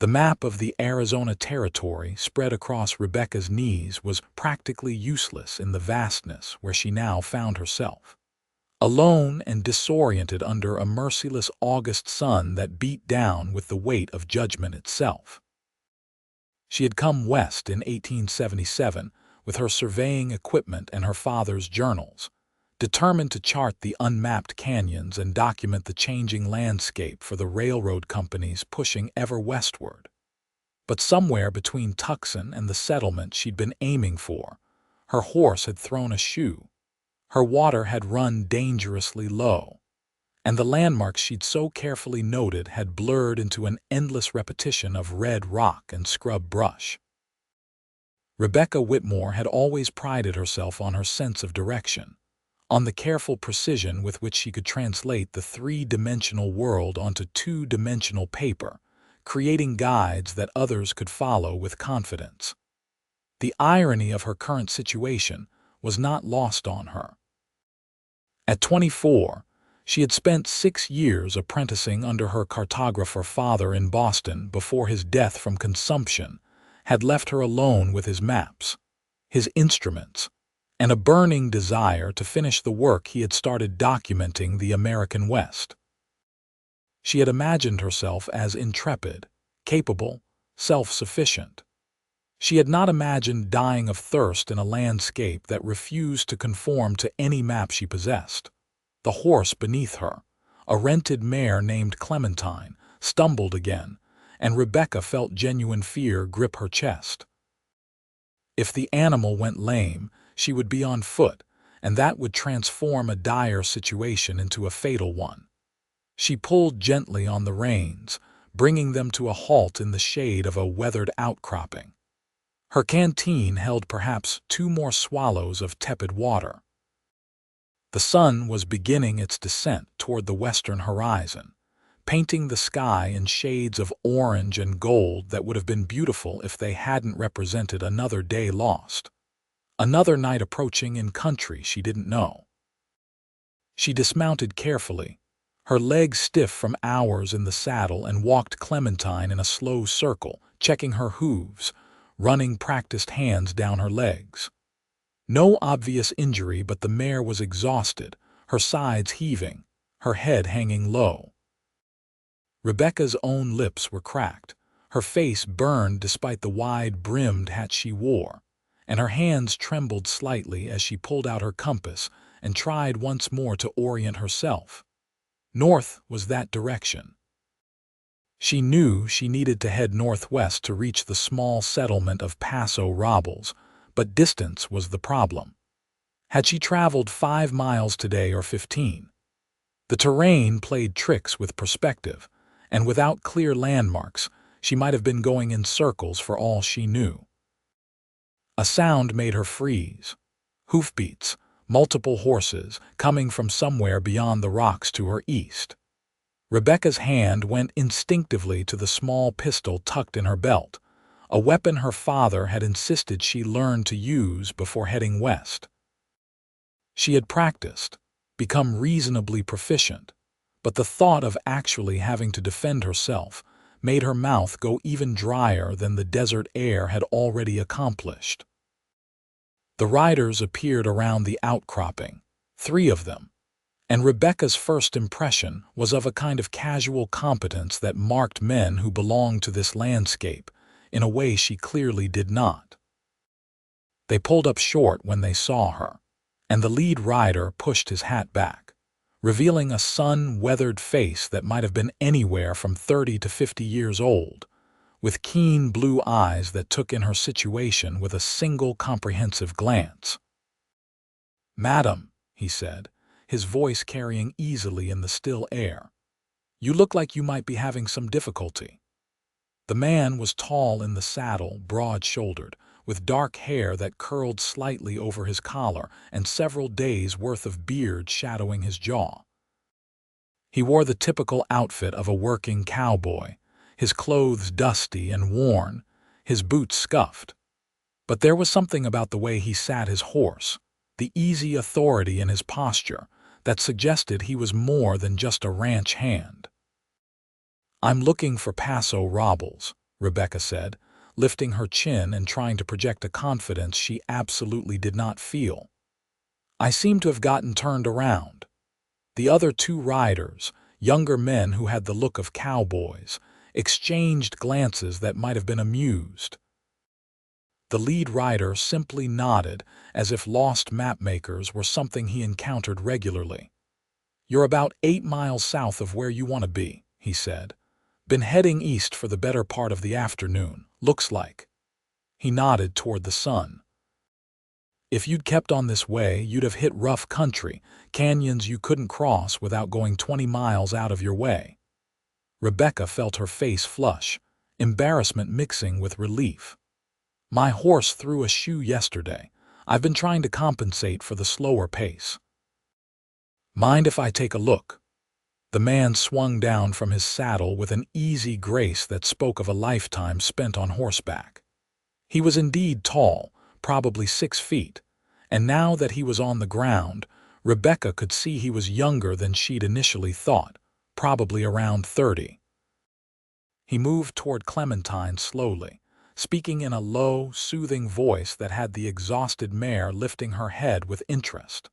The map of the Arizona Territory spread across Rebecca's knees was practically useless in the vastness where she now found herself. Alone and disoriented under a merciless August sun that beat down with the weight of judgment itself. She had come west in 1877 with her surveying equipment and her father's journals, determined to chart the unmapped canyons and document the changing landscape for the railroad companies pushing ever westward. But somewhere between Tucson and the settlement she'd been aiming for, her horse had thrown a shoe. Her water had run dangerously low, and the landmarks she'd so carefully noted had blurred into an endless repetition of red rock and scrub brush. Rebecca Whitmore had always prided herself on her sense of direction, on the careful precision with which she could translate the three-dimensional world onto two-dimensional paper, creating guides that others could follow with confidence. The irony of her current situation was not lost on her. At 24, she had spent 6 years apprenticing under her cartographer father in Boston before his death from consumption had left her alone with his maps, his instruments, and a burning desire to finish the work he had started documenting the American West. She had imagined herself as intrepid, capable, self-sufficient. She had not imagined dying of thirst in a landscape that refused to conform to any map she possessed. The horse beneath her, a rented mare named Clementine, stumbled again, and Rebecca felt genuine fear grip her chest. If the animal went lame, she would be on foot, and that would transform a dire situation into a fatal one. She pulled gently on the reins, bringing them to a halt in the shade of a weathered outcropping. Her canteen held perhaps 2 more swallows of tepid water. The sun was beginning its descent toward the western horizon, painting the sky in shades of orange and gold that would have been beautiful if they hadn't represented another day lost, another night approaching in country she didn't know. She dismounted carefully, her legs stiff from hours in the saddle, and walked Clementine in a slow circle, checking her hooves, running practiced hands down her legs. No obvious injury, but the mare was exhausted, her sides heaving, her head hanging low. Rebecca's own lips were cracked, her face burned despite the wide-brimmed hat she wore, and her hands trembled slightly as she pulled out her compass and tried once more to orient herself. North was that direction. She knew she needed to head northwest to reach the small settlement of Paso Robles, but distance was the problem. Had she traveled 5 miles today or 15? The terrain played tricks with perspective, and without clear landmarks, she might have been going in circles for all she knew. A sound made her freeze. Hoofbeats, multiple horses, coming from somewhere beyond the rocks to her east. Rebecca's hand went instinctively to the small pistol tucked in her belt, a weapon her father had insisted she learn to use before heading west. She had practiced, become reasonably proficient, but the thought of actually having to defend herself made her mouth go even drier than the desert air had already accomplished. The riders appeared around the outcropping, 3 of them, and Rebecca's first impression was of a kind of casual competence that marked men who belonged to this landscape in a way she clearly did not. They pulled up short when they saw her, and the lead rider pushed his hat back, revealing a sun-weathered face that might have been anywhere from 30 to 50 years old, with keen blue eyes that took in her situation with a single comprehensive glance. "Madam," he said, his voice carrying easily in the still air, "you look like you might be having some difficulty." The man was tall in the saddle, broad-shouldered, with dark hair that curled slightly over his collar and several days' worth of beard shadowing his jaw. He wore the typical outfit of a working cowboy, his clothes dusty and worn, his boots scuffed. But there was something about the way he sat his horse, the easy authority in his posture, that suggested he was more than just a ranch hand. "I'm looking for Paso Robles," Rebecca said, lifting her chin and trying to project a confidence she absolutely did not feel. I seem to have gotten turned around. The other two riders, younger men who had the look of cowboys, exchanged glances that might have been amused. The lead rider simply nodded, as if lost mapmakers were something he encountered regularly. "You're about 8 miles south of where you want to be," he said. "Been heading east for the better part of the afternoon, looks like." He nodded toward the sun. "If you'd kept on this way, you'd have hit rough country, canyons you couldn't cross without going 20 miles out of your way." Rebecca felt her face flush, embarrassment mixing with relief. "My horse threw a shoe yesterday. I've been trying to compensate for the slower pace." "Mind if I take a look?" The man swung down from his saddle with an easy grace that spoke of a lifetime spent on horseback. He was indeed tall, probably 6 feet, and now that he was on the ground, Rebecca could see he was younger than she'd initially thought, probably around 30. He moved toward Clementine slowly, speaking in a low, soothing voice that had the exhausted mare lifting her head with interest.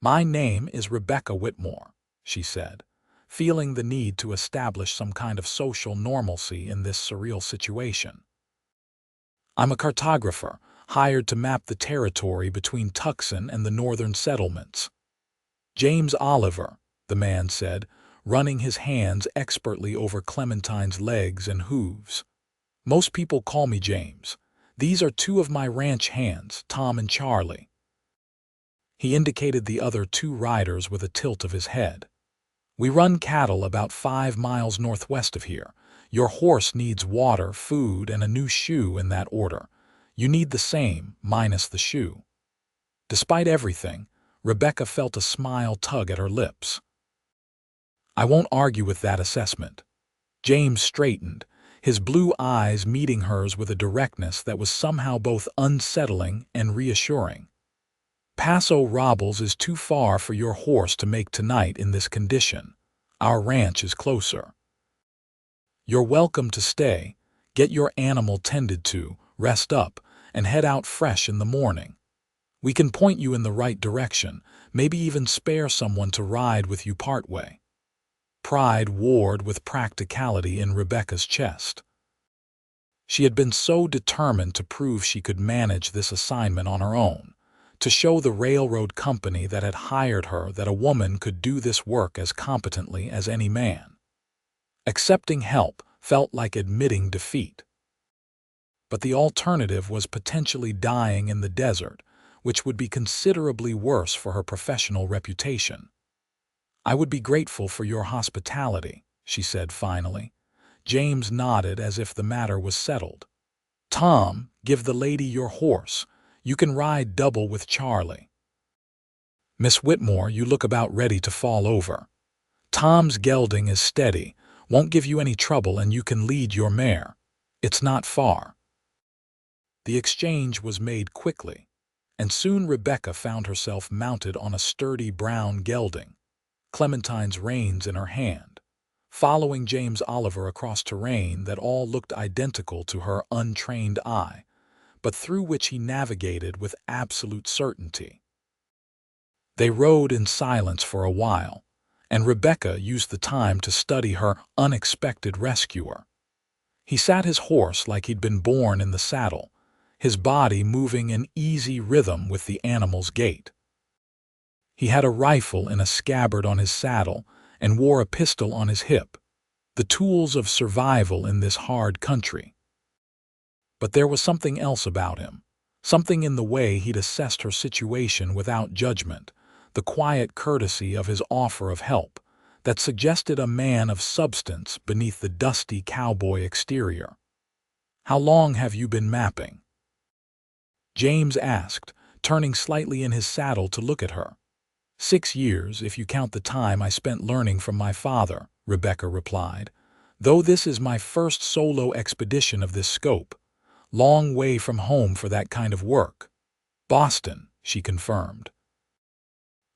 "My name is Rebecca Whitmore," she said, feeling the need to establish some kind of social normalcy in this surreal situation. "I'm a cartographer, hired to map the territory between Tucson and the northern settlements." "James Oliver," the man said, running his hands expertly over Clementine's legs and hooves. "Most people call me James. These are two of my ranch hands, Tom and Charlie." He indicated the other two riders with a tilt of his head. "We run cattle about 5 miles northwest of here. Your horse needs water, food, and a new shoe in that order. You need the same, minus the shoe." Despite everything, Rebecca felt a smile tug at her lips. "I won't argue with that assessment." James straightened, his blue eyes meeting hers with a directness that was somehow both unsettling and reassuring. "Paso Robles is too far for your horse to make tonight in this condition. Our ranch is closer. You're welcome to stay, get your animal tended to, rest up, and head out fresh in the morning. We can point you in the right direction, maybe even spare someone to ride with you partway." Pride warred with practicality in Rebecca's chest. She had been so determined to prove she could manage this assignment on her own, to show the railroad company that had hired her that a woman could do this work as competently as any man. Accepting help felt like admitting defeat. But the alternative was potentially dying in the desert, which would be considerably worse for her professional reputation. "I would be grateful for your hospitality," she said finally. James nodded as if the matter was settled. "Tom, give the lady your horse. You can ride double with Charlie." "Miss Whitmore, you look about ready to fall over. Tom's gelding is steady, won't give you any trouble, and you can lead your mare. It's not far." The exchange was made quickly, and soon Rebecca found herself mounted on a sturdy brown gelding, Clementine's reins in her hand, following James Oliver across terrain that all looked identical to her untrained eye, but through which he navigated with absolute certainty. They rode in silence for a while, and Rebecca used the time to study her unexpected rescuer. He sat his horse like he'd been born in the saddle, his body moving in easy rhythm with the animal's gait. He had a rifle in a scabbard on his saddle and wore a pistol on his hip, the tools of survival in this hard country. But there was something else about him, something in the way he'd assessed her situation without judgment, the quiet courtesy of his offer of help, that suggested a man of substance beneath the dusty cowboy exterior. "How long have you been mapping?" James asked, turning slightly in his saddle to look at her. 6 years, if you count the time I spent learning from my father," Rebecca replied, "though this is my first solo expedition of this scope. Long way from home for that kind of work." "Boston," she confirmed.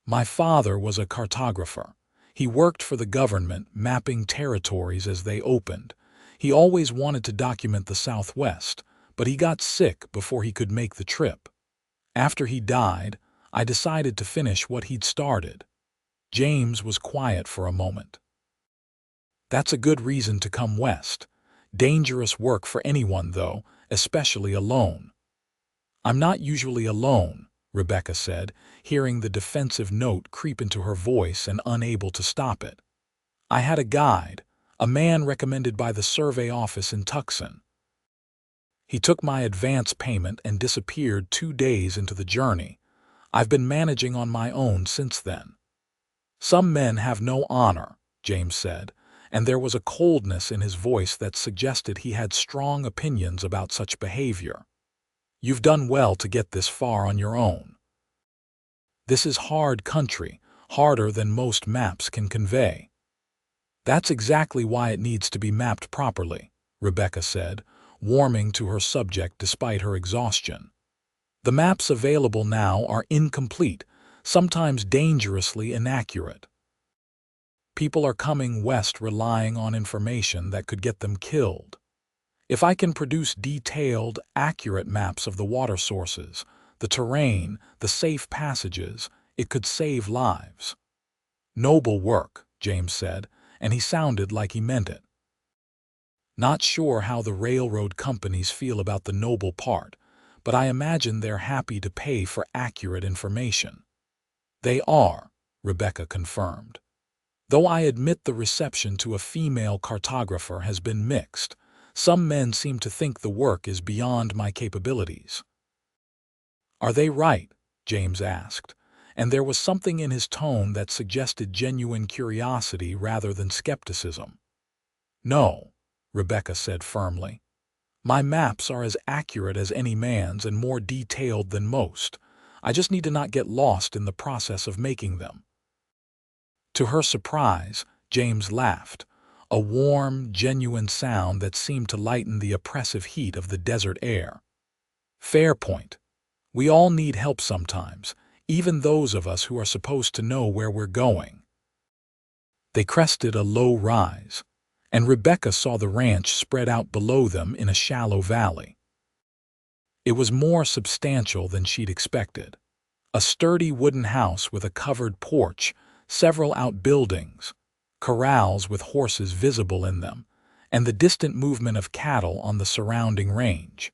"My father was a cartographer. He worked for the government, mapping territories as they opened. He always wanted to document the Southwest, but he got sick before he could make the trip. After he died, I decided to finish what he'd started. James was quiet for a moment. That's a good reason to come west. Dangerous work for anyone, though, especially alone. I'm not usually alone, Rebecca said, hearing the defensive note creep into her voice and unable to stop it. I had a guide, a man recommended by the survey office in Tucson. He took my advance payment and disappeared 2 days into the journey. I've been managing on my own since then. Some men have no honor, James said, and there was a coldness in his voice that suggested he had strong opinions about such behavior. You've done well to get this far on your own. This is hard country, harder than most maps can convey. That's exactly why it needs to be mapped properly, Rebecca said, warming to her subject despite her exhaustion. The maps available now are incomplete, sometimes dangerously inaccurate. People are coming west relying on information that could get them killed. If I can produce detailed, accurate maps of the water sources, the terrain, the safe passages, it could save lives. Noble work, James said, and he sounded like he meant it. Not sure how the railroad companies feel about the noble part, but I imagine they're happy to pay for accurate information. They are, Rebecca confirmed. Though I admit the reception to a female cartographer has been mixed, some men seem to think the work is beyond my capabilities. Are they right? James asked, and there was something in his tone that suggested genuine curiosity rather than skepticism. No, Rebecca said firmly. My maps are as accurate as any man's and more detailed than most. I just need to not get lost in the process of making them. To her surprise, James laughed, a warm, genuine sound that seemed to lighten the oppressive heat of the desert air. Fair point. We all need help sometimes, even those of us who are supposed to know where we're going. They crested a low rise, and Rebecca saw the ranch spread out below them in a shallow valley. It was more substantial than she'd expected. A sturdy wooden house with a covered porch, several outbuildings, corrals with horses visible in them, and the distant movement of cattle on the surrounding range.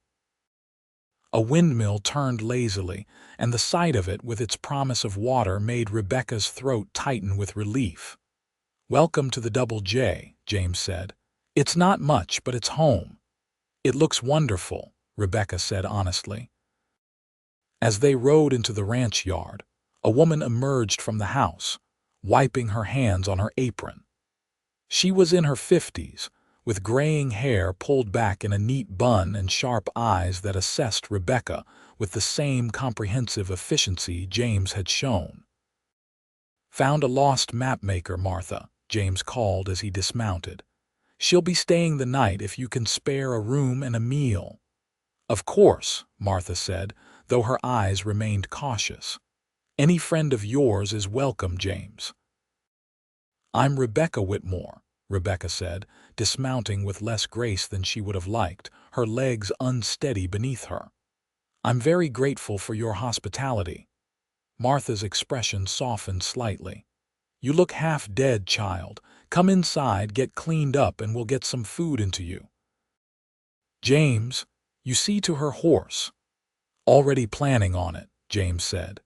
A windmill turned lazily, and the sight of it with its promise of water made Rebecca's throat tighten with relief. Welcome to the Double J, James said. It's not much, but it's home. It looks wonderful, Rebecca said honestly. As they rode into the ranch yard, a woman emerged from the house, wiping her hands on her apron. She was in her 50s, with graying hair pulled back in a neat bun and sharp eyes that assessed Rebecca with the same comprehensive efficiency James had shown. Found a lost mapmaker, Martha, James called as he dismounted. She'll be staying the night if you can spare a room and a meal. Of course, Martha said, though her eyes remained cautious. Any friend of yours is welcome, James. I'm Rebecca Whitmore, Rebecca said, dismounting with less grace than she would have liked, her legs unsteady beneath her. I'm very grateful for your hospitality. Martha's expression softened slightly. You look half dead, child. Come inside, get cleaned up, and we'll get some food into you. James, you see to her horse. Already planning on it, James said.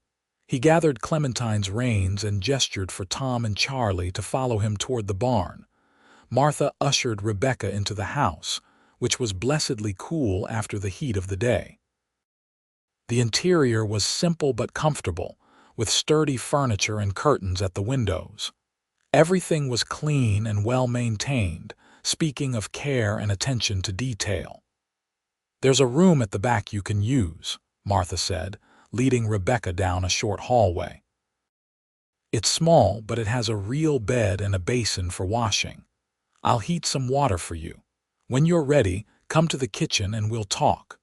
He gathered Clementine's reins and gestured for Tom and Charlie to follow him toward the barn. Martha ushered Rebecca into the house, which was blessedly cool after the heat of the day. The interior was simple but comfortable, with sturdy furniture and curtains at the windows. Everything was clean and well-maintained, speaking of care and attention to detail. There's a room at the back you can use, Martha said, leading Rebecca down a short hallway. It's small, but it has a real bed and a basin for washing. I'll heat some water for you. When you're ready, come to the kitchen and we'll talk.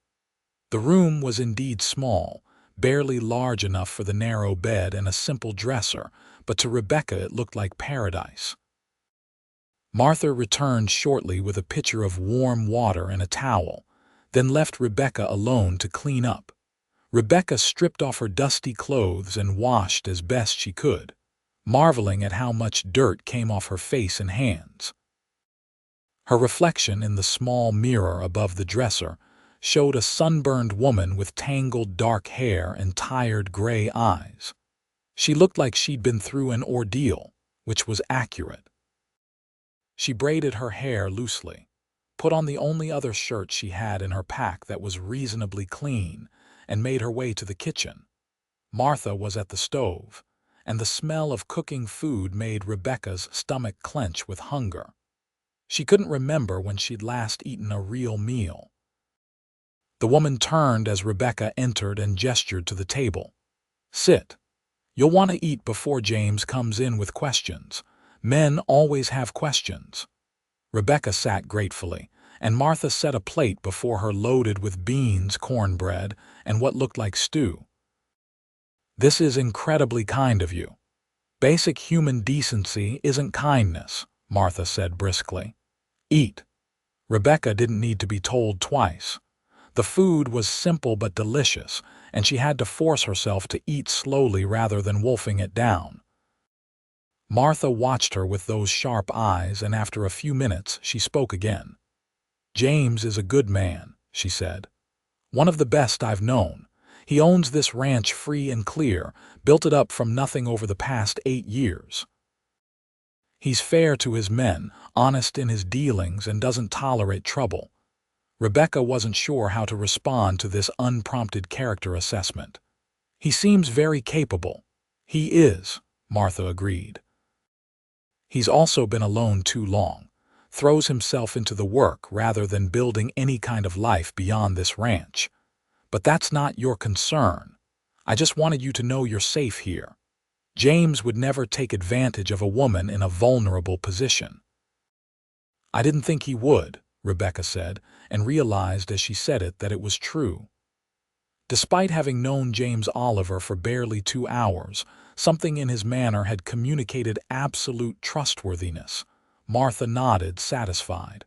The room was indeed small, barely large enough for the narrow bed and a simple dresser, but to Rebecca it looked like paradise. Martha returned shortly with a pitcher of warm water and a towel, then left Rebecca alone to clean up. Rebecca stripped off her dusty clothes and washed as best she could, marveling at how much dirt came off her face and hands. Her reflection in the small mirror above the dresser showed a sunburned woman with tangled dark hair and tired gray eyes. She looked like she'd been through an ordeal, which was accurate. She braided her hair loosely, put on the only other shirt she had in her pack that was reasonably clean, and made her way to the kitchen. Martha was at the stove, and the smell of cooking food made Rebecca's stomach clench with hunger. She couldn't remember when she'd last eaten a real meal. The woman turned as Rebecca entered and gestured to the table. "Sit. You'll want to eat before James comes in with questions. Men always have questions." Rebecca sat gratefully, and Martha set a plate before her loaded with beans, cornbread, and what looked like stew. "This is incredibly kind of you. Basic human decency isn't kindness," Martha said briskly. "Eat." Rebecca didn't need to be told twice. The food was simple but delicious, and she had to force herself to eat slowly rather than wolfing it down. Martha watched her with those sharp eyes, and after a few minutes she spoke again. "James is a good man," she said. "One of the best I've known. He owns this ranch free and clear, built it up from nothing over the past 8 years. He's fair to his men, honest in his dealings, and doesn't tolerate trouble." Rebecca wasn't sure how to respond to this unprompted character assessment. "He seems very capable." "He is," Martha agreed. "He's also been alone too long. Throws himself into the work rather than building any kind of life beyond this ranch. But that's not your concern. I just wanted you to know you're safe here. James would never take advantage of a woman in a vulnerable position." "I didn't think he would," Rebecca said, and realized as she said it that it was true. Despite having known James Oliver for barely 2 hours, something in his manner had communicated absolute trustworthiness. Martha nodded, satisfied.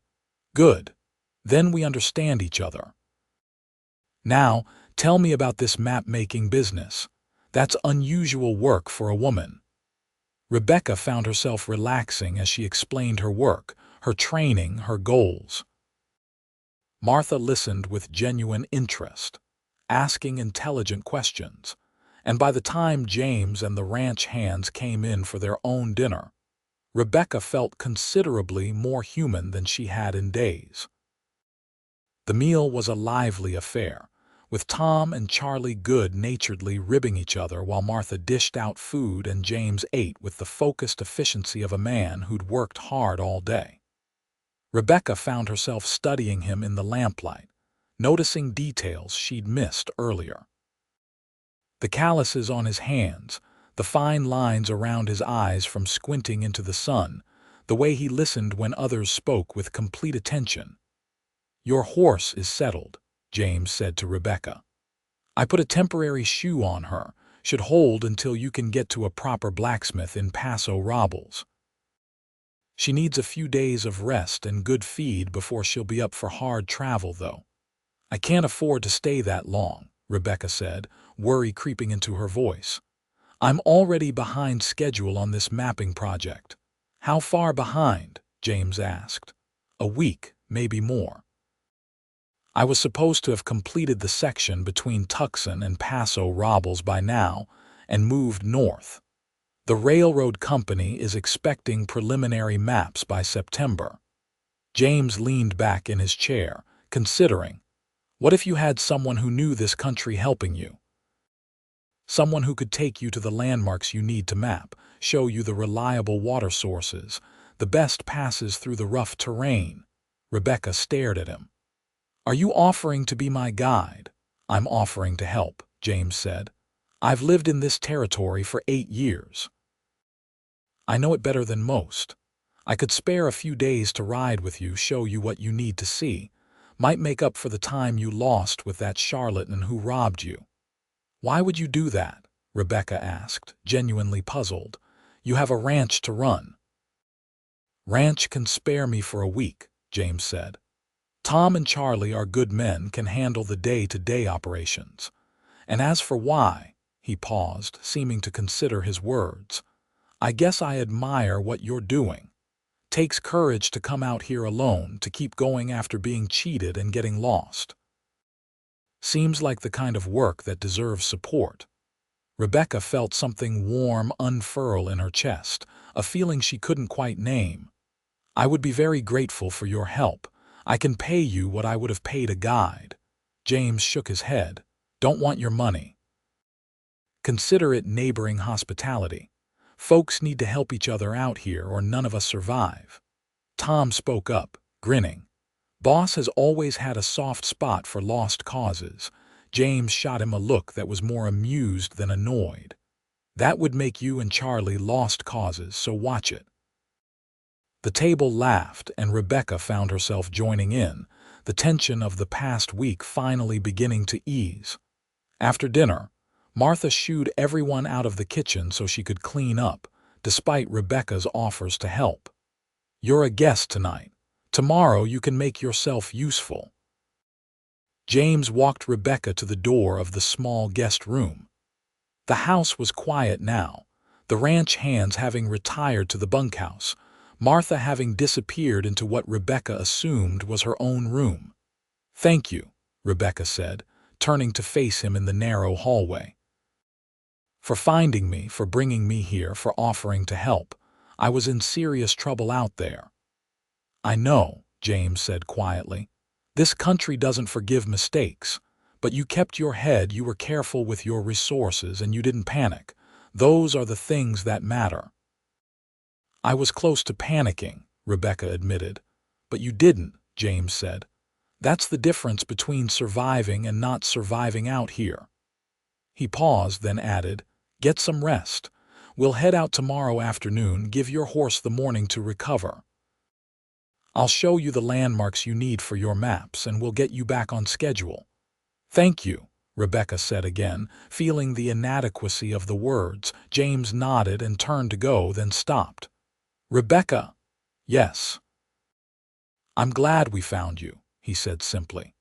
"Good. Then we understand each other. Now, tell me about this map-making business. That's unusual work for a woman." Rebecca found herself relaxing as she explained her work, her training, her goals. Martha listened with genuine interest, asking intelligent questions, and by the time James and the ranch hands came in for their own dinner, Rebecca felt considerably more human than she had in days. The meal was a lively affair, with Tom and Charlie good-naturedly ribbing each other while Martha dished out food and James ate with the focused efficiency of a man who'd worked hard all day. Rebecca found herself studying him in the lamplight, noticing details she'd missed earlier. The calluses on his hands, the fine lines around his eyes from squinting into the sun, the way he listened when others spoke with complete attention. "Your horse is settled," James said to Rebecca. "I put a temporary shoe on her, should hold until you can get to a proper blacksmith in Paso Robles. She needs a few days of rest and good feed before she'll be up for hard travel, though." "I can't afford to stay that long," Rebecca said, worry creeping into her voice. "I'm already behind schedule on this mapping project." "How far behind?" James asked. "A week, maybe more. I was supposed to have completed the section between Tucson and Paso Robles by now and moved north. The railroad company is expecting preliminary maps by September." James leaned back in his chair, considering. What if you had someone who knew this country helping you? Someone who could take you to the landmarks you need to map, show you the reliable water sources, the best passes through the rough terrain. Rebecca stared at him. "Are you offering to be my guide?" "I'm offering to help," James said. "I've lived in this territory for 8 years. I know it better than most. I could spare a few days to ride with you, show you what you need to see. Might make up for the time you lost with that charlatan who robbed you." "Why would you do that?" Rebecca asked, genuinely puzzled. "You have a ranch to run." Ranch can spare me for a week, James said. Tom and Charlie are good men, can handle the day-to-day operations. And as for why, he paused, seeming to consider his words. I guess I admire what you're doing. Takes courage to come out here alone, to keep going after being cheated and getting lost. Seems like the kind of work that deserves support. Rebecca felt something warm unfurl in her chest, a feeling she couldn't quite name. I would be very grateful for your help. I can pay you what I would have paid a guide. James shook his head. Don't want your money. Consider it neighboring hospitality. Folks need to help each other out here or none of us survive. Tom spoke up, grinning. Boss has always had a soft spot for lost causes. James shot him a look that was more amused than annoyed. That would make you and Charlie lost causes, so watch it. The table laughed, and Rebecca found herself joining in, the tension of the past week finally beginning to ease. After dinner, Martha shooed everyone out of the kitchen so she could clean up, despite Rebecca's offers to help. You're a guest tonight. Tomorrow you can make yourself useful. James walked Rebecca to the door of the small guest room. The house was quiet now, the ranch hands having retired to the bunkhouse, Martha having disappeared into what Rebecca assumed was her own room. Thank you, Rebecca said, turning to face him in the narrow hallway. For finding me, for bringing me here, for offering to help. I was in serious trouble out there. I know, James said quietly. This country doesn't forgive mistakes. But you kept your head, you were careful with your resources, and you didn't panic. Those are the things that matter. I was close to panicking, Rebecca admitted. But you didn't, James said. That's the difference between surviving and not surviving out here. He paused, then added, Get some rest. We'll head out tomorrow afternoon, give your horse the morning to recover. I'll show you the landmarks you need for your maps, and we'll get you back on schedule. Thank you, Rebecca said again, feeling the inadequacy of the words. James nodded and turned to go, then stopped. Rebecca. Yes. I'm glad we found you, he said simply.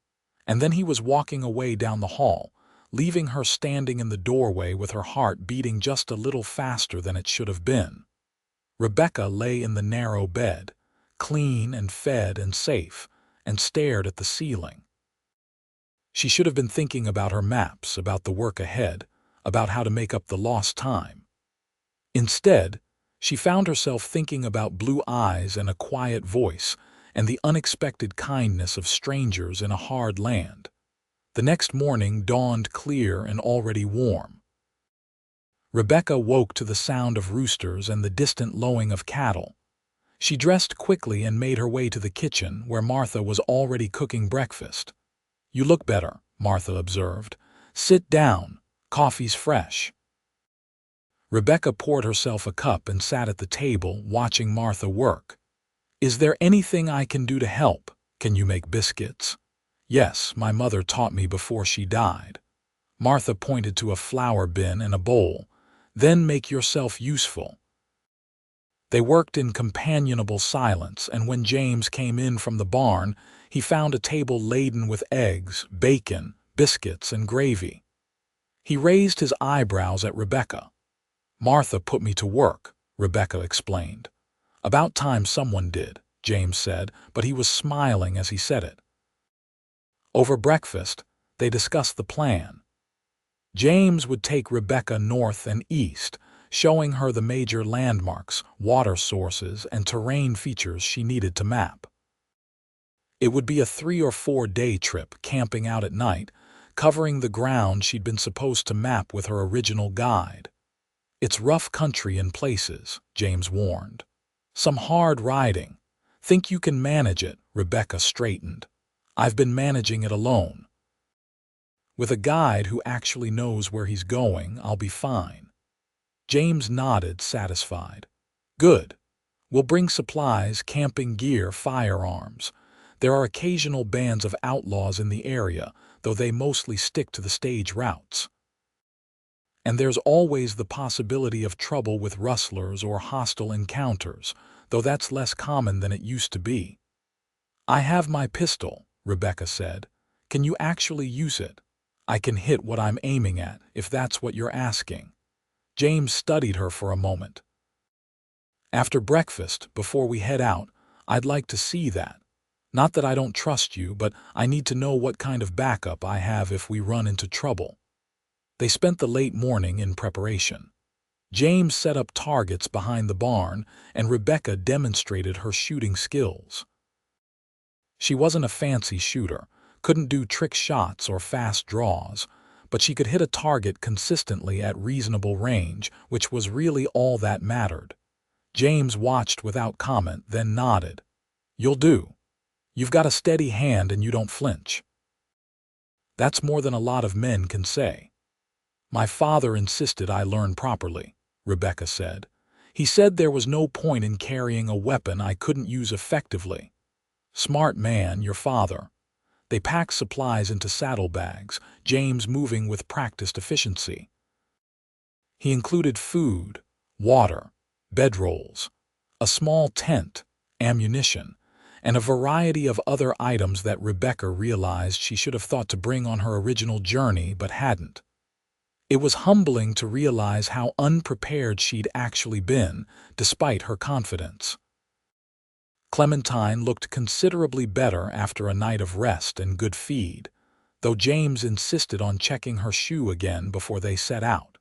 And then he was walking away down the hall, leaving her standing in the doorway with her heart beating just a little faster than it should have been. Rebecca lay in the narrow bed, clean and fed and safe, and stared at the ceiling. She should have been thinking about her maps, about the work ahead, about how to make up the lost time. Instead, she found herself thinking about blue eyes and a quiet voice and the unexpected kindness of strangers in a hard land. The next morning dawned clear and already warm. Rebecca woke to the sound of roosters and the distant lowing of cattle. She dressed quickly and made her way to the kitchen, where Martha was already cooking breakfast. You look better, Martha observed. Sit down. Coffee's fresh. Rebecca poured herself a cup and sat at the table, watching Martha work. Is there anything I can do to help? Can you make biscuits? Yes, my mother taught me before she died. Martha pointed to a flour bin and a bowl. Then make yourself useful. They worked in companionable silence, and when James came in from the barn, he found a table laden with eggs, bacon, biscuits, and gravy. He raised his eyebrows at Rebecca. Martha put me to work, Rebecca explained. About time someone did, James said, but he was smiling as he said it. Over breakfast, they discussed the plan. James would take Rebecca north and east, showing her the major landmarks, water sources, and terrain features she needed to map. It would be a 3 or 4 day trip, camping out at night, covering the ground she'd been supposed to map with her original guide. It's rough country in places, James warned. Some hard riding. Think you can manage it, Rebecca straightened. I've been managing it alone. With a guide who actually knows where he's going, I'll be fine. James nodded, satisfied. Good. We'll bring supplies, camping gear, firearms. There are occasional bands of outlaws in the area, though they mostly stick to the stage routes. And there's always the possibility of trouble with rustlers or hostile encounters, though that's less common than it used to be. I have my pistol, Rebecca said. Can you actually use it? I can hit what I'm aiming at, if that's what you're asking. James studied her for a moment. After breakfast, before we head out, I'd like to see that. Not that I don't trust you, but I need to know what kind of backup I have if we run into trouble. They spent the late morning in preparation. James set up targets behind the barn, and Rebecca demonstrated her shooting skills. She wasn't a fancy shooter, couldn't do trick shots or fast draws, but she could hit a target consistently at reasonable range, which was really all that mattered. James watched without comment, then nodded. You'll do. You've got a steady hand and you don't flinch. That's more than a lot of men can say. My father insisted I learn properly, Rebecca said. He said there was no point in carrying a weapon I couldn't use effectively. Smart man, your father. They packed supplies into saddlebags, James moving with practiced efficiency. He included food, water, bedrolls, a small tent, ammunition, and a variety of other items that Rebecca realized she should have thought to bring on her original journey but hadn't. It was humbling to realize how unprepared she'd actually been, despite her confidence. Clementine looked considerably better after a night of rest and good feed, though James insisted on checking her shoe again before they set out.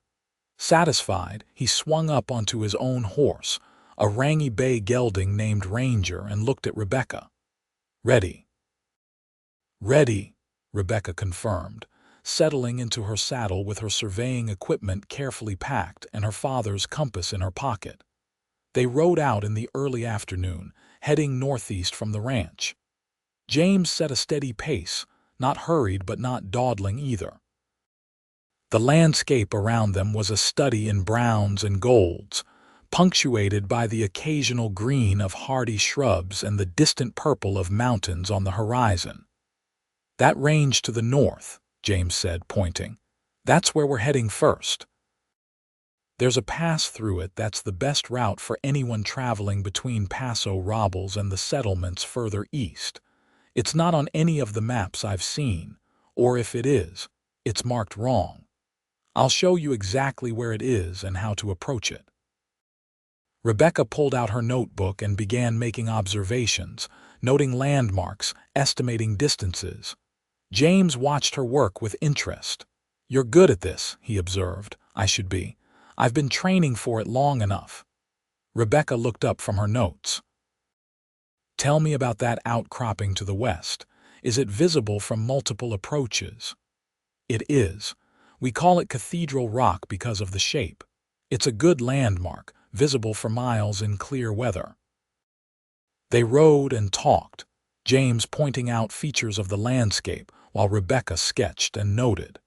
Satisfied, he swung up onto his own horse, a rangy bay gelding named Ranger, and looked at Rebecca. Ready. Ready, Rebecca confirmed, settling into her saddle with her surveying equipment carefully packed and her father's compass in her pocket. They rode out in the early afternoon, heading northeast from the ranch. James set a steady pace, not hurried but not dawdling either. The landscape around them was a study in browns and golds, punctuated by the occasional green of hardy shrubs and the distant purple of mountains on the horizon. That range to the north, James said, pointing. That's where we're heading first. There's a pass through it that's the best route for anyone traveling between Paso Robles and the settlements further east. It's not on any of the maps I've seen, or if it is, it's marked wrong. I'll show you exactly where it is and how to approach it. Rebecca pulled out her notebook and began making observations, noting landmarks, estimating distances. James watched her work with interest. You're good at this, he observed. I should be. I've been training for it long enough. Rebecca looked up from her notes. Tell me about that outcropping to the west. Is it visible from multiple approaches? It is. We call it Cathedral Rock because of the shape. It's a good landmark, visible for miles in clear weather. They rode and talked, James pointing out features of the landscape while Rebecca sketched and noted.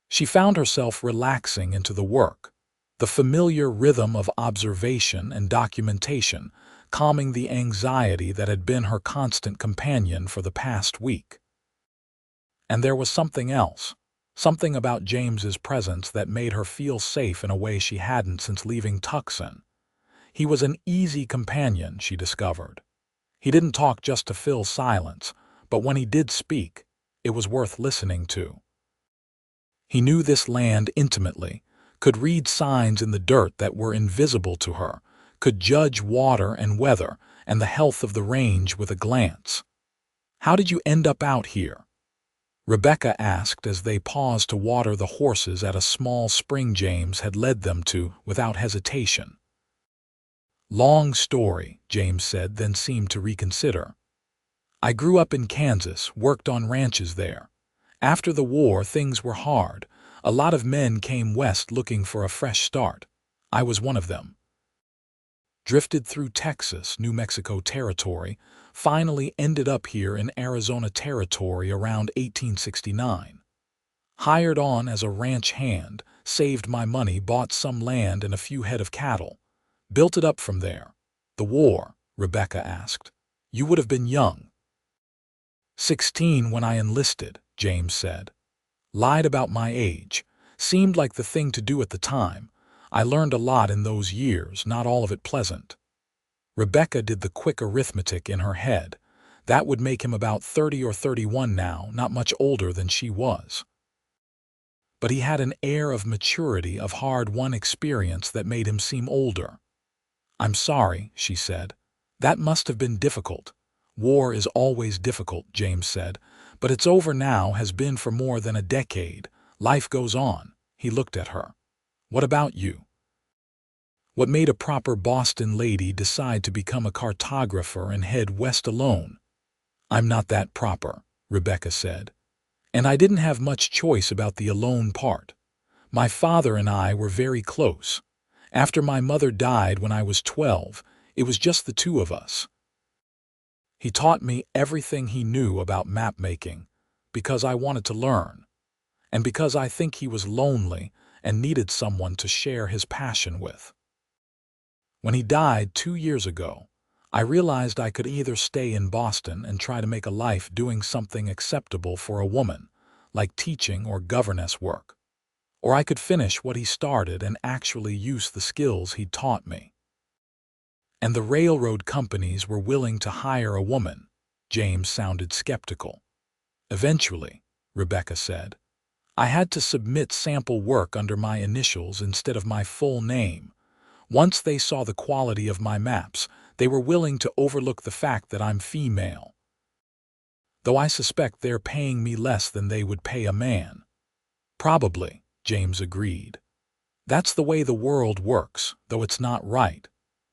She found herself relaxing into the work, the familiar rhythm of observation and documentation calming the anxiety that had been her constant companion for the past week. And there was something else, something about James's presence that made her feel safe in a way she hadn't since leaving Tucson. He was an easy companion, she discovered. He didn't talk just to fill silence, but when he did speak, it was worth listening to. He knew this land intimately, could read signs in the dirt that were invisible to her, could judge water and weather and the health of the range with a glance. How did you end up out here? Rebecca asked as they paused to water the horses at a small spring James had led them to without hesitation. Long story, James said, then seemed to reconsider. I grew up in Kansas, worked on ranches there. After the war, things were hard. A lot of men came west looking for a fresh start. I was one of them. Drifted through Texas, New Mexico territory, finally ended up here in Arizona territory around 1869. Hired on as a ranch hand, saved my money, bought some land and a few head of cattle. Built it up from there. The war, Rebecca asked. You would have been young. 16 when I enlisted, James said. Lied about my age. Seemed like the thing to do at the time. I learned a lot in those years, not all of it pleasant. Rebecca did the quick arithmetic in her head. That would make him about 30 or 31 now, not much older than she was. But he had an air of maturity, of hard-won experience that made him seem older. "I'm sorry," she said. "That must have been difficult." "War is always difficult," James said. "But it's over now, has been for more than a decade. Life goes on." He looked at her. "What about you? What made a proper Boston lady decide to become a cartographer and head west alone?" "I'm not that proper," Rebecca said. "And I didn't have much choice about the alone part. My father and I were very close. After my mother died when I was 12, it was just the two of us. He taught me everything he knew about mapmaking because I wanted to learn, and because I think he was lonely and needed someone to share his passion with. When he died 2 years ago, I realized I could either stay in Boston and try to make a life doing something acceptable for a woman, like teaching or governess work, or I could finish what he started and actually use the skills he'd taught me. And the railroad companies were willing to hire a woman." James sounded skeptical. "Eventually," Rebecca said, "I had to submit sample work under my initials instead of my full name. Once they saw the quality of my maps, they were willing to overlook the fact that I'm female. Though I suspect they're paying me less than they would pay a man." "Probably," James agreed. "That's the way the world works, though it's not right."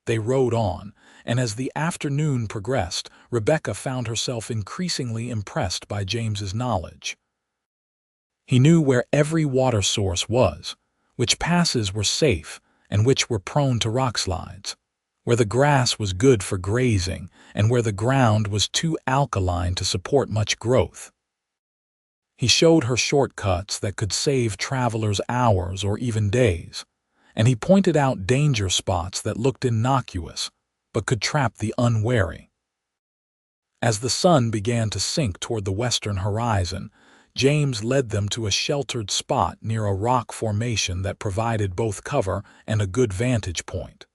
They rode on, and as the afternoon progressed, Rebecca found herself increasingly impressed by James's knowledge. He knew where every water source was, which passes were safe and which were prone to rockslides, where the grass was good for grazing and where the ground was too alkaline to support much growth. He showed her shortcuts that could save travelers hours or even days, and he pointed out danger spots that looked innocuous but could trap the unwary. As the sun began to sink toward the western horizon, James led them to a sheltered spot near a rock formation that provided both cover and a good vantage point.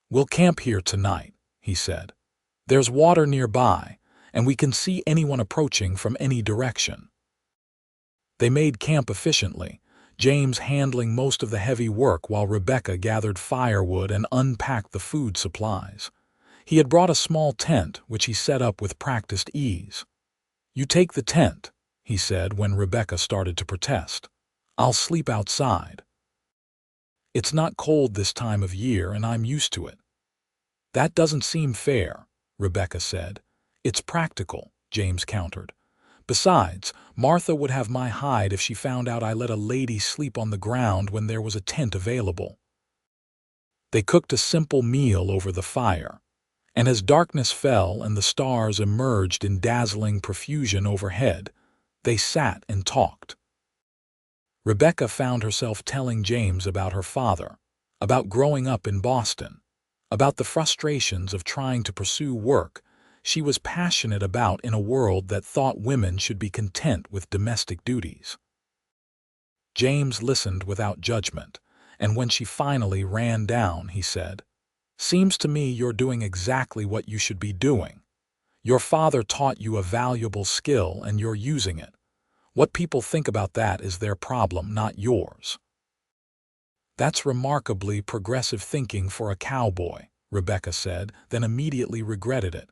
"We'll camp here tonight," he said. "There's water nearby, and we can see anyone approaching from any direction." They made camp efficiently, James handling most of the heavy work while Rebecca gathered firewood and unpacked the food supplies. He had brought a small tent, which he set up with practiced ease. "You take the tent," he said when Rebecca started to protest. "I'll sleep outside. It's not cold this time of year and I'm used to it." "That doesn't seem fair," Rebecca said. "It's practical," James countered. "Besides, Martha would have my hide if she found out I let a lady sleep on the ground when there was a tent available." They cooked a simple meal over the fire, and as darkness fell and the stars emerged in dazzling profusion overhead, they sat and talked. Rebecca found herself telling James about her father, about growing up in Boston, about the frustrations of trying to pursue work she was passionate about in a world that thought women should be content with domestic duties. James listened without judgment, and when she finally ran down, he said, "Seems to me you're doing exactly what you should be doing. Your father taught you a valuable skill and you're using it. What people think about that is their problem, not yours." "That's remarkably progressive thinking for a cowboy," Rebecca said, then immediately regretted it.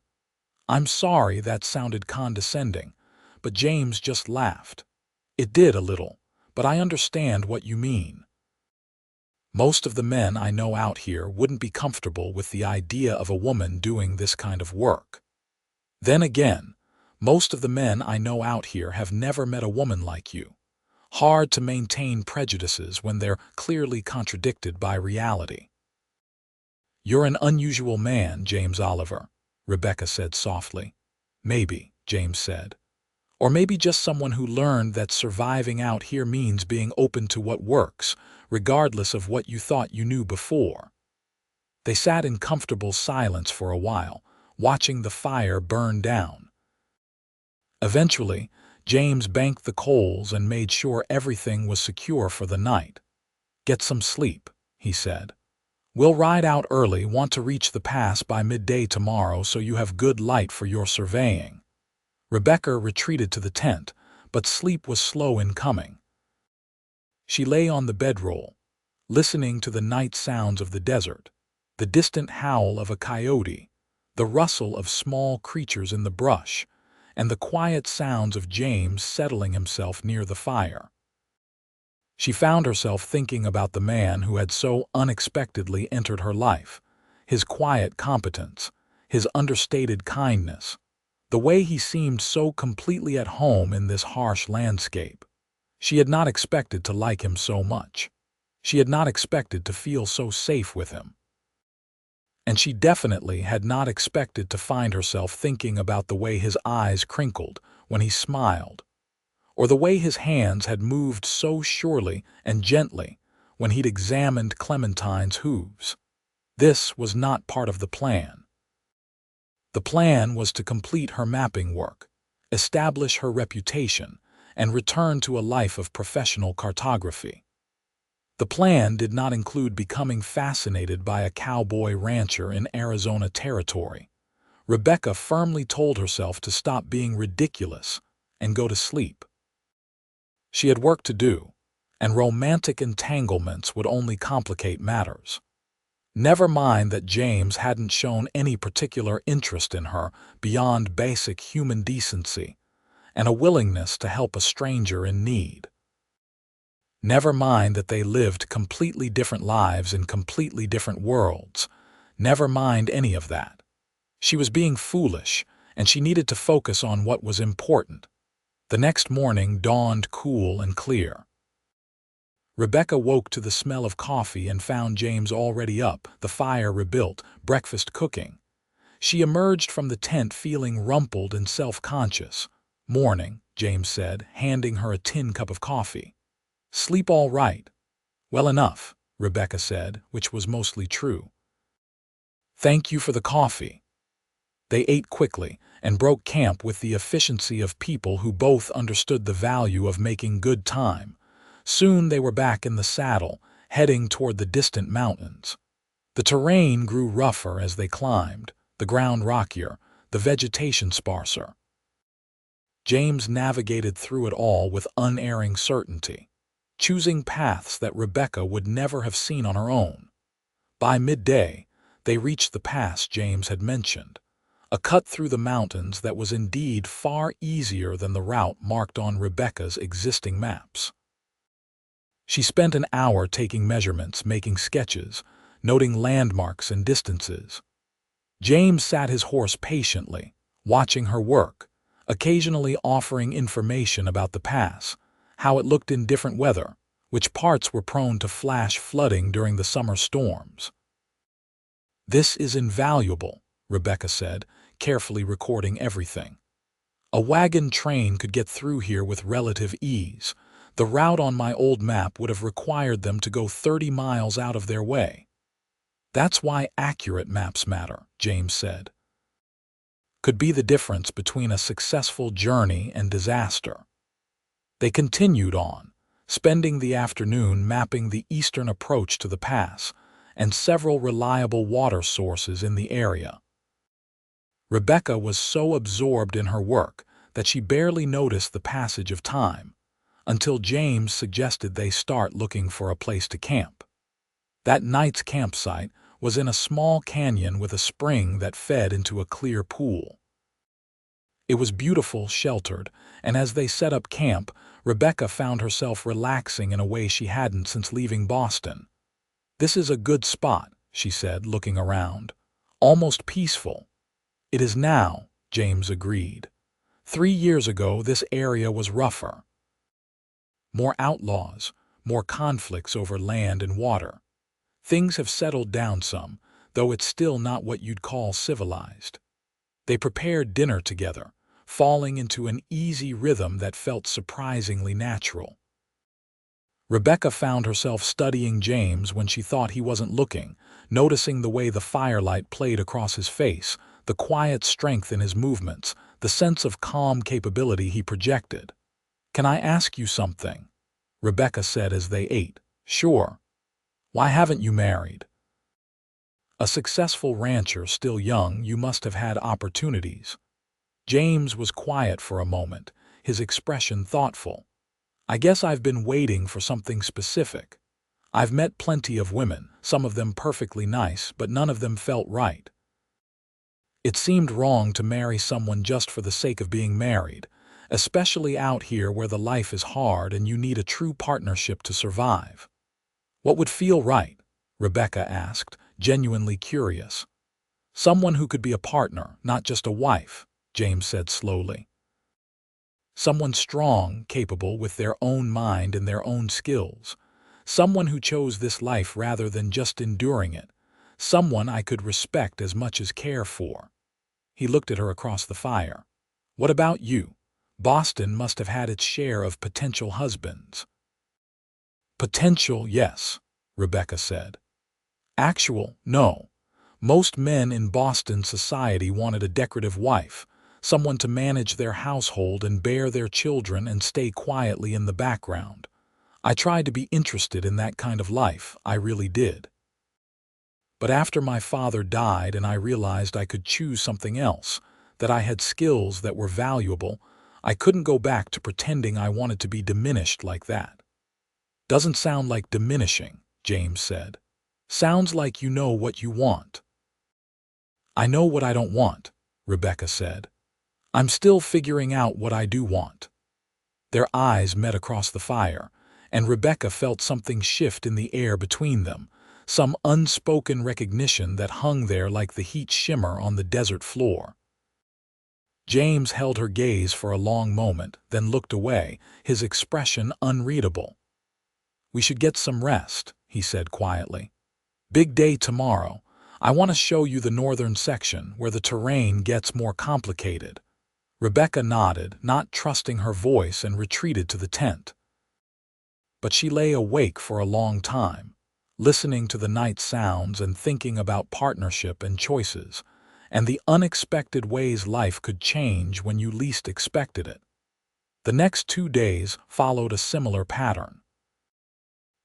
"I'm sorry that sounded condescending," but James just laughed. "It did a little, but I understand what you mean. Most of the men I know out here wouldn't be comfortable with the idea of a woman doing this kind of work. Then again, most of the men I know out here have never met a woman like you. Hard to maintain prejudices when they're clearly contradicted by reality." "You're an unusual man, James Oliver," Rebecca said softly. "Maybe," James said. "Or maybe just someone who learned that surviving out here means being open to what works, regardless of what you thought you knew before." They sat in comfortable silence for a while, watching the fire burn down. Eventually, James banked the coals and made sure everything was secure for the night. "Get some sleep," he said. We'll ride out early, want to reach the pass by midday tomorrow so you have good light for your surveying. Rebecca retreated to the tent, but sleep was slow in coming. She lay on the bedroll, listening to the night sounds of the desert, the distant howl of a coyote, the rustle of small creatures in the brush, and the quiet sounds of James settling himself near the fire. She found herself thinking about the man who had so unexpectedly entered her life, his quiet competence, his understated kindness, the way he seemed so completely at home in this harsh landscape. She had not expected to like him so much. She had not expected to feel so safe with him. And she definitely had not expected to find herself thinking about the way his eyes crinkled when he smiled, or the way his hands had moved so surely and gently when he'd examined Clementine's hooves. This was not part of the plan. The plan was to complete her mapping work, establish her reputation, and return to a life of professional cartography. The plan did not include becoming fascinated by a cowboy rancher in Arizona territory. Rebecca firmly told herself to stop being ridiculous and go to sleep. She had work to do, and romantic entanglements would only complicate matters. Never mind that James hadn't shown any particular interest in her beyond basic human decency and a willingness to help a stranger in need. Never mind that they lived completely different lives in completely different worlds. Never mind any of that. She was being foolish, and she needed to focus on what was important. The next morning dawned cool and clear. Rebecca woke to the smell of coffee and found James already up, the fire rebuilt, breakfast cooking. She emerged from the tent feeling rumpled and self-conscious. "Morning," James said, handing her a tin cup of coffee. "Sleep all right?" "Well enough," Rebecca said, which was mostly true. "Thank you for the coffee." They ate quickly and broke camp with the efficiency of people who both understood the value of making good time. Soon they were back in the saddle, heading toward the distant mountains. The terrain grew rougher as they climbed, the ground rockier, the vegetation sparser. James navigated through it all with unerring certainty, choosing paths that Rebecca would never have seen on her own. By midday, they reached the pass James had mentioned, a cut through the mountains that was indeed far easier than the route marked on Rebecca's existing maps. She spent an hour taking measurements, making sketches, noting landmarks and distances. James sat his horse patiently, watching her work, occasionally offering information about the pass, how it looked in different weather, which parts were prone to flash flooding during the summer storms. "This is invaluable," Rebecca said, carefully recording everything. "A wagon train could get through here with relative ease. The route on my old map would have required them to go 30 miles out of their way." "That's why accurate maps matter," James said. "Could be the difference between a successful journey and disaster." They continued on, spending the afternoon mapping the eastern approach to the pass and several reliable water sources in the area. Rebecca was so absorbed in her work that she barely noticed the passage of time, until James suggested they start looking for a place to camp. That night's campsite was in a small canyon with a spring that fed into a clear pool. It was beautiful, sheltered, and as they set up camp, Rebecca found herself relaxing in a way she hadn't since leaving Boston. "This is a good spot," she said, looking around. "Almost peaceful." "It is now," James agreed. 3 years ago, this area was rougher. More outlaws, more conflicts over land and water. Things have settled down some, though it's still not what you'd call civilized. They prepared dinner together, falling into an easy rhythm that felt surprisingly natural. Rebecca found herself studying James when she thought he wasn't looking, noticing the way the firelight played across his face, the quiet strength in his movements, the sense of calm capability he projected. "Can I ask you something?" Rebecca said as they ate. "Sure." "Why haven't you married?" A successful rancher still young, you must have had opportunities. James was quiet for a moment, his expression thoughtful. I guess I've been waiting for something specific. I've met plenty of women, some of them perfectly nice, but none of them felt right. It seemed wrong to marry someone just for the sake of being married, especially out here where the life is hard and you need a true partnership to survive. What would feel right? Rebecca asked, genuinely curious. Someone who could be a partner, not just a wife, James said slowly. Someone strong, capable, with their own mind and their own skills. Someone who chose this life rather than just enduring it. Someone I could respect as much as care for. He looked at her across the fire. What about you? Boston must have had its share of potential husbands. Potential, yes, Rebecca said. Actual, no. Most men in Boston society wanted a decorative wife, someone to manage their household and bear their children and stay quietly in the background. I tried to be interested in that kind of life, I really did. But after my father died and I realized I could choose something else, that I had skills that were valuable, I couldn't go back to pretending I wanted to be diminished like that. Doesn't sound like diminishing, James said. Sounds like you know what you want. I know what I don't want, Rebecca said. I'm still figuring out what I do want. Their eyes met across the fire, and Rebecca felt something shift in the air between them, some unspoken recognition that hung there like the heat shimmer on the desert floor. James held her gaze for a long moment, then looked away, his expression unreadable. We should get some rest, he said quietly. Big day tomorrow. I want to show you the northern section where the terrain gets more complicated. Rebecca nodded, not trusting her voice, and retreated to the tent. But she lay awake for a long time, listening to the night sounds and thinking about partnership and choices, and the unexpected ways life could change when you least expected it. The next 2 days followed a similar pattern.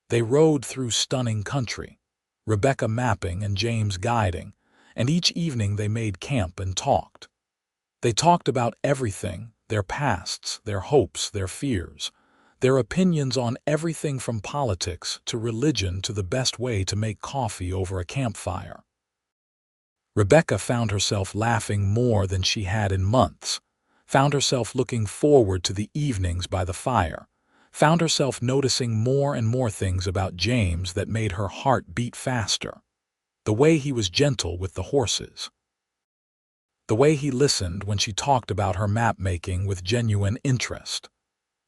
They rode through stunning country, Rebecca mapping and James guiding, and each evening they made camp and talked. They talked about everything, their pasts, their hopes, their fears, their opinions on everything from politics to religion to the best way to make coffee over a campfire. Rebecca found herself laughing more than she had in months, found herself looking forward to the evenings by the fire, found herself noticing more and more things about James that made her heart beat faster. The way he was gentle with the horses. The way he listened when she talked about her map-making with genuine interest.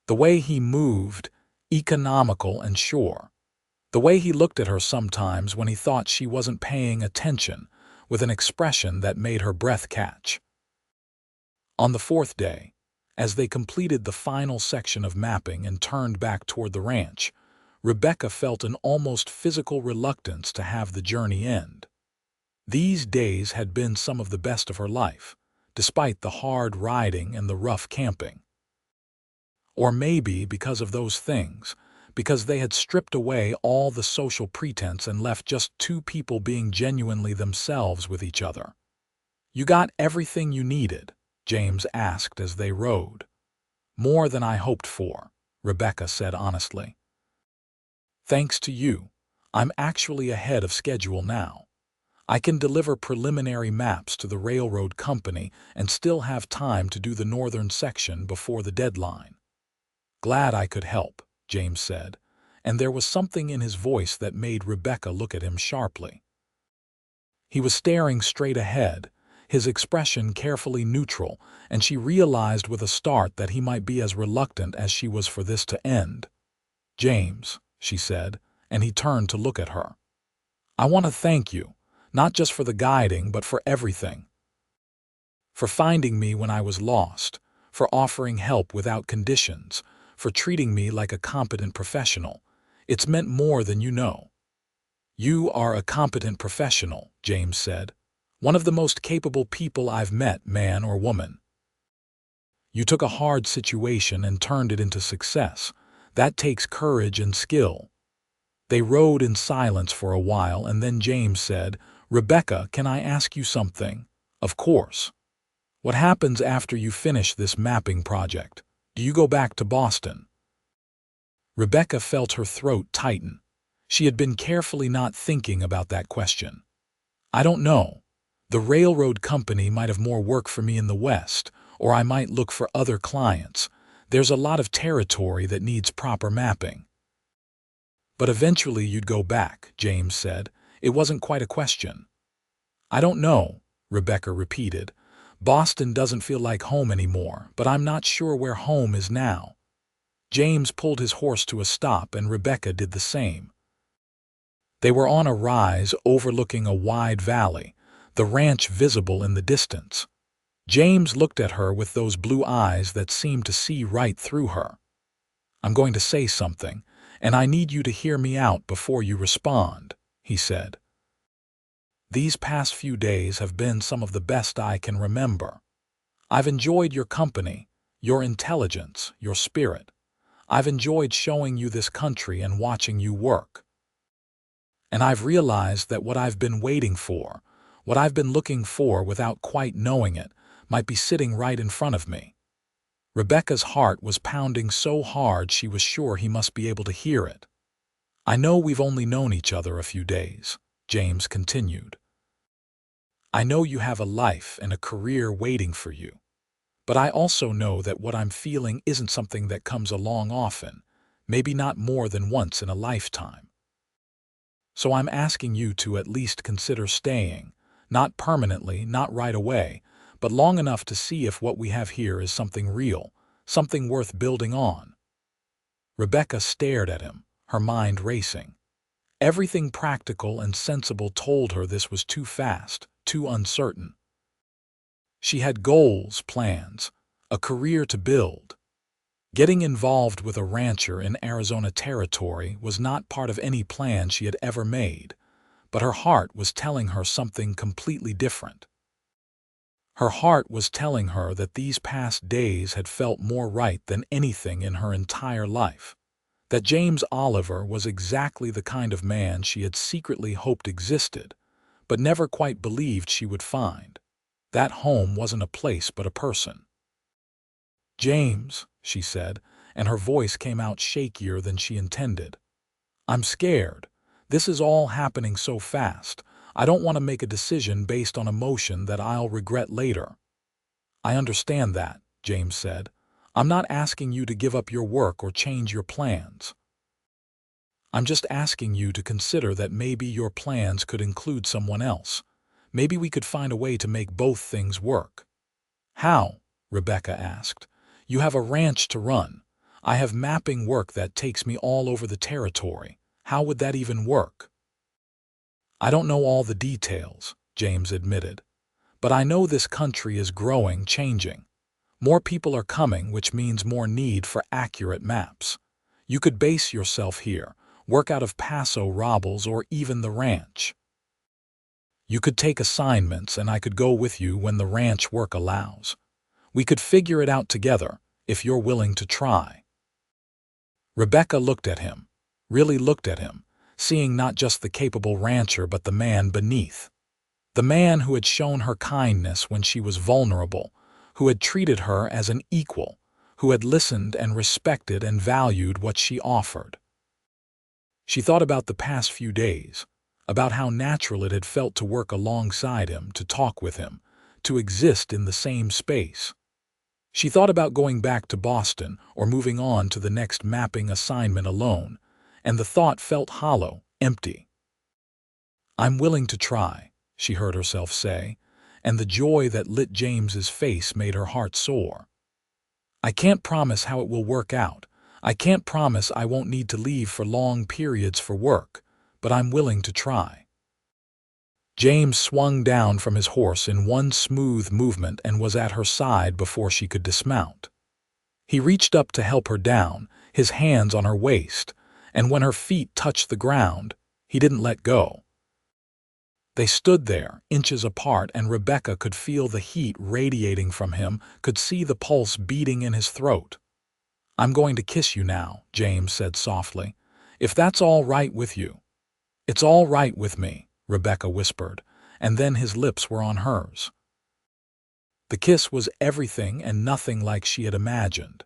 The way he moved, economical and sure. The way he looked at her sometimes when he thought she wasn't paying attention, with an expression that made her breath catch. On the 4th day, as they completed the final section of mapping and turned back toward the ranch, Rebecca felt an almost physical reluctance to have the journey end. These days had been some of the best of her life, despite the hard riding and the rough camping. Or maybe because of those things, because they had stripped away all the social pretense and left just two people being genuinely themselves with each other. You got everything you needed? James asked as they rode. More than I hoped for, Rebecca said honestly. Thanks to you, I'm actually ahead of schedule now. I can deliver preliminary maps to the railroad company and still have time to do the northern section before the deadline. Glad I could help, James said, and there was something in his voice that made Rebecca look at him sharply. He was staring straight ahead, his expression carefully neutral, and she realized with a start that he might be as reluctant as she was for this to end. James, she said, and he turned to look at her. I want to thank you, not just for the guiding, but for everything. For finding me when I was lost, for offering help without conditions, for treating me like a competent professional. It's meant more than you know. You are a competent professional, James said. One of the most capable people I've met, man or woman. You took a hard situation and turned it into success. That takes courage and skill. They rode in silence for a while, and then James said, "Rebecca, can I ask you something?" "Of course." "What happens after you finish this mapping project? Do you go back to Boston?" Rebecca felt her throat tighten. She had been carefully not thinking about that question. "I don't know. The railroad company might have more work for me in the West, or I might look for other clients. There's a lot of territory that needs proper mapping." "But eventually you'd go back," James said. It wasn't quite a question. "I don't know," Rebecca repeated. "Boston doesn't feel like home anymore, but I'm not sure where home is now." James pulled his horse to a stop, and Rebecca did the same. They were on a rise overlooking a wide valley, the ranch visible in the distance. James looked at her with those blue eyes that seemed to see right through her. "I'm going to say something, and I need you to hear me out before you respond," he said. "These past few days have been some of the best I can remember. I've enjoyed your company, your intelligence, your spirit. I've enjoyed showing you this country and watching you work. And I've realized that what I've been waiting for, what I've been looking for without quite knowing it, might be sitting right in front of me." Rebecca's heart was pounding so hard she was sure he must be able to hear it. "I know we've only known each other a few days," James continued. "I know you have a life and a career waiting for you. But I also know that what I'm feeling isn't something that comes along often, maybe not more than once in a lifetime. So I'm asking you to at least consider staying, not permanently, not right away, but long enough to see if what we have here is something real, something worth building on." Rebecca stared at him, her mind racing. Everything practical and sensible told her this was too fast, too uncertain. She had goals, plans, a career to build. Getting involved with a rancher in Arizona territory was not part of any plan she had ever made, but her heart was telling her something completely different. Her heart was telling her that these past days had felt more right than anything in her entire life, that James Oliver was exactly the kind of man she had secretly hoped existed, but never quite believed she would find. That home wasn't a place but a person. "James," she said, and her voice came out shakier than she intended. "I'm scared. This is all happening so fast. I don't want to make a decision based on emotion that I'll regret later." "I understand that," James said. "I'm not asking you to give up your work or change your plans. I'm just asking you to consider that maybe your plans could include someone else. Maybe we could find a way to make both things work." "How?" Rebecca asked. "You have a ranch to run. I have mapping work that takes me all over the territory. How would that even work?" "I don't know all the details," James admitted. "But I know this country is growing, changing. More people are coming, which means more need for accurate maps. You could base yourself here, work out of Paso Robles or even the ranch. You could take assignments and I could go with you when the ranch work allows. We could figure it out together, if you're willing to try." Rebecca looked at him, really looked at him, seeing not just the capable rancher but the man beneath. The man who had shown her kindness when she was vulnerable, who had treated her as an equal, who had listened and respected and valued what she offered. She thought about the past few days, about how natural it had felt to work alongside him, to talk with him, to exist in the same space. She thought about going back to Boston or moving on to the next mapping assignment alone, and the thought felt hollow, empty. "I'm willing to try," she heard herself say, and the joy that lit James's face made her heart soar. "I can't promise how it will work out. I can't promise I won't need to leave for long periods for work, but I'm willing to try." James swung down from his horse in one smooth movement and was at her side before she could dismount. He reached up to help her down, his hands on her waist, and when her feet touched the ground, he didn't let go. They stood there, inches apart, and Rebecca could feel the heat radiating from him, could see the pulse beating in his throat. "I'm going to kiss you now," James said softly, "if that's all right with you." "It's all right with me," Rebecca whispered, and then his lips were on hers. The kiss was everything and nothing like she had imagined.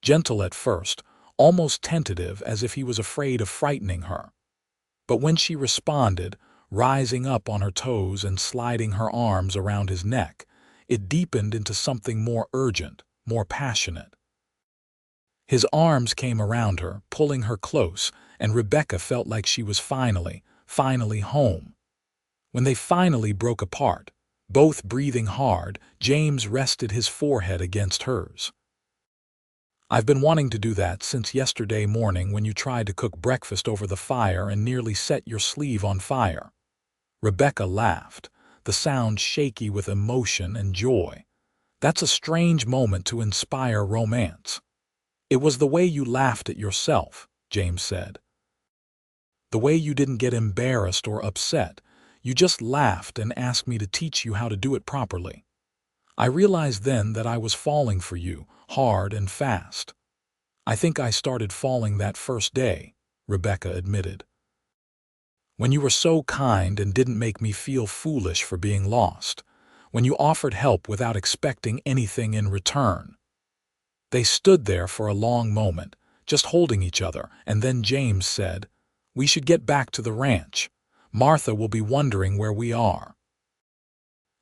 Gentle at first, almost tentative as if he was afraid of frightening her. But when she responded, rising up on her toes and sliding her arms around his neck, it deepened into something more urgent, more passionate. His arms came around her, pulling her close, and Rebecca felt like she was finally home. When they finally broke apart, both breathing hard, James rested his forehead against hers. "I've been wanting to do that since yesterday morning when you tried to cook breakfast over the fire and nearly set your sleeve on fire." Rebecca laughed, the sound shaky with emotion and joy. "That's a strange moment to inspire romance." "It was the way you laughed at yourself," James said. "The way you didn't get embarrassed or upset. You just laughed and asked me to teach you how to do it properly. I realized then that I was falling for you, hard and fast." "I think I started falling that first day," Rebecca admitted. "When you were so kind and didn't make me feel foolish for being lost. When you offered help without expecting anything in return." They stood there for a long moment, just holding each other, and then James said, "We should get back to the ranch. Martha will be wondering where we are."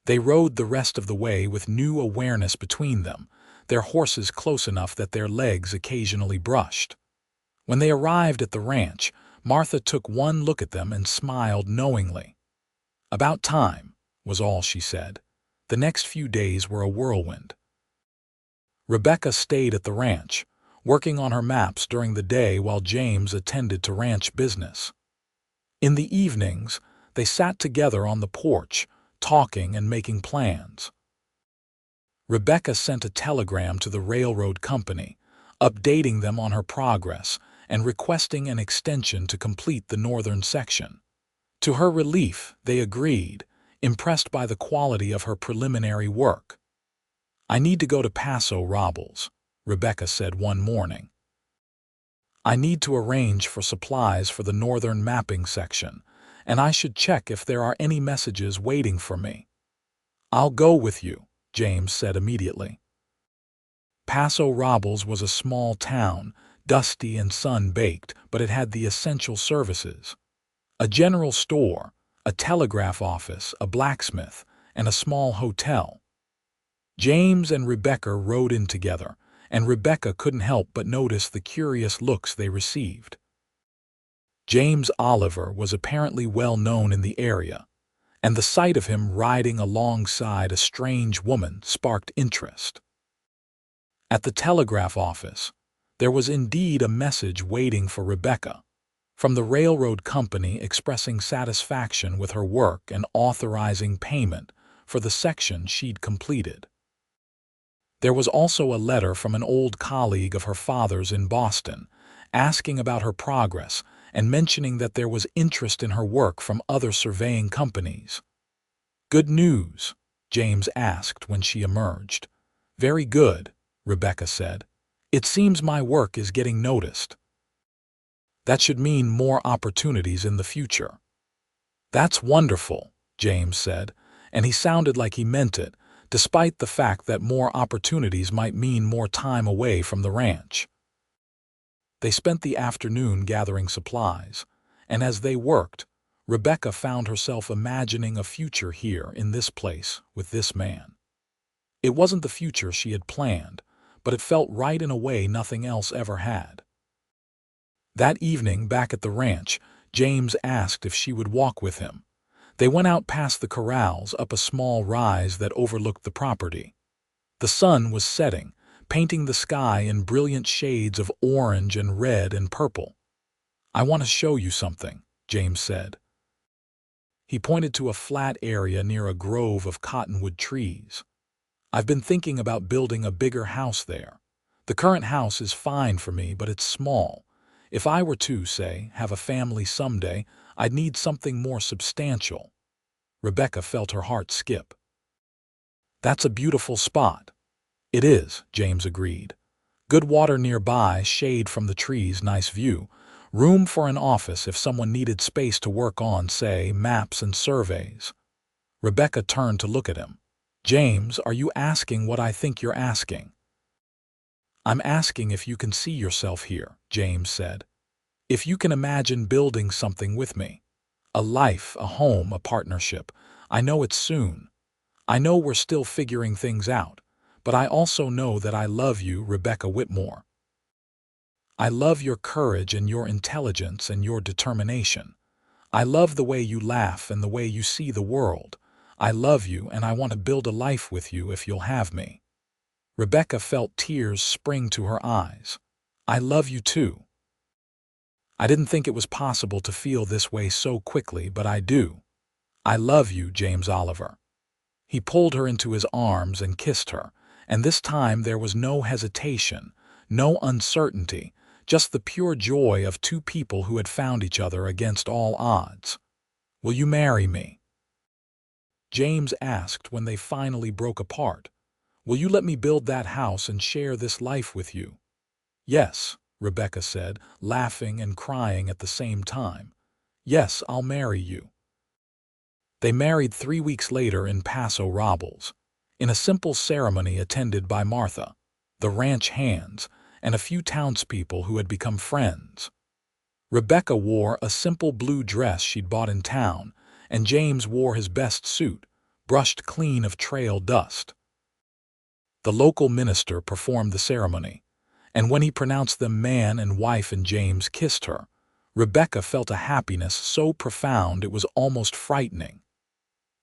They rode the rest of the way with new awareness between them, their horses close enough that their legs occasionally brushed. When they arrived at the ranch, Martha took one look at them and smiled knowingly. "About time," was all she said. The next few days were a whirlwind. Rebecca stayed at the ranch, working on her maps during the day while James attended to ranch business. In the evenings, they sat together on the porch, talking and making plans. Rebecca sent a telegram to the railroad company, updating them on her progress and requesting an extension to complete the northern section. To her relief, they agreed, impressed by the quality of her preliminary work. "I need to go to Paso Robles," Rebecca said one morning. "I need to arrange for supplies for the northern mapping section, and I should check if there are any messages waiting for me." "I'll go with you," James said immediately. Paso Robles was a small town, dusty and sun-baked, but it had the essential services. A general store, a telegraph office, a blacksmith, and a small hotel. James and Rebecca rode in together, and Rebecca couldn't help but notice the curious looks they received. James Oliver was apparently well known in the area, and the sight of him riding alongside a strange woman sparked interest. At the telegraph office, there was indeed a message waiting for Rebecca, from the railroad company expressing satisfaction with her work and authorizing payment for the section she'd completed. There was also a letter from an old colleague of her father's in Boston, asking about her progress and mentioning that there was interest in her work from other surveying companies. "Good news?" James asked when she emerged. "Very good," Rebecca said. "It seems my work is getting noticed. That should mean more opportunities in the future." "That's wonderful," James said, and he sounded like he meant it, despite the fact that more opportunities might mean more time away from the ranch. They spent the afternoon gathering supplies, and as they worked, Rebecca found herself imagining a future here in this place with this man. It wasn't the future she had planned, but it felt right in a way nothing else ever had. That evening back at the ranch, James asked if she would walk with him. They went out past the corrals up a small rise that overlooked the property. The sun was setting, painting the sky in brilliant shades of orange and red and purple. "I want to show you something," James said. He pointed to a flat area near a grove of cottonwood trees. "I've been thinking about building a bigger house there. The current house is fine for me, but it's small. If I were to, say, have a family someday, I'd need something more substantial." Rebecca felt her heart skip. "That's a beautiful spot." "It is," James agreed. "Good water nearby, shade from the trees, nice view. Room for an office if someone needed space to work on, say, maps and surveys." Rebecca turned to look at him. "James, are you asking what I think you're asking?" "I'm asking if you can see yourself here," James said. "If you can imagine building something with me. A life, a home, a partnership. I know it's soon. I know we're still figuring things out, but I also know that I love you, Rebecca Whitmore. I love your courage and your intelligence and your determination. I love the way you laugh and the way you see the world. I love you and I want to build a life with you if you'll have me." Rebecca felt tears spring to her eyes. "I love you too. I didn't think it was possible to feel this way so quickly, but I do. I love you, James Oliver." He pulled her into his arms and kissed her, and this time there was no hesitation, no uncertainty, just the pure joy of two people who had found each other against all odds. "Will you marry me?" James asked when they finally broke apart. "Will you let me build that house and share this life with you?" "Yes," Rebecca said, laughing and crying at the same time. "Yes, I'll marry you." They married 3 weeks later in Paso Robles, in a simple ceremony attended by Martha, the ranch hands, and a few townspeople who had become friends. Rebecca wore a simple blue dress she'd bought in town, and James wore his best suit, brushed clean of trail dust. The local minister performed the ceremony, and when he pronounced them man and wife and James kissed her, Rebecca felt a happiness so profound it was almost frightening.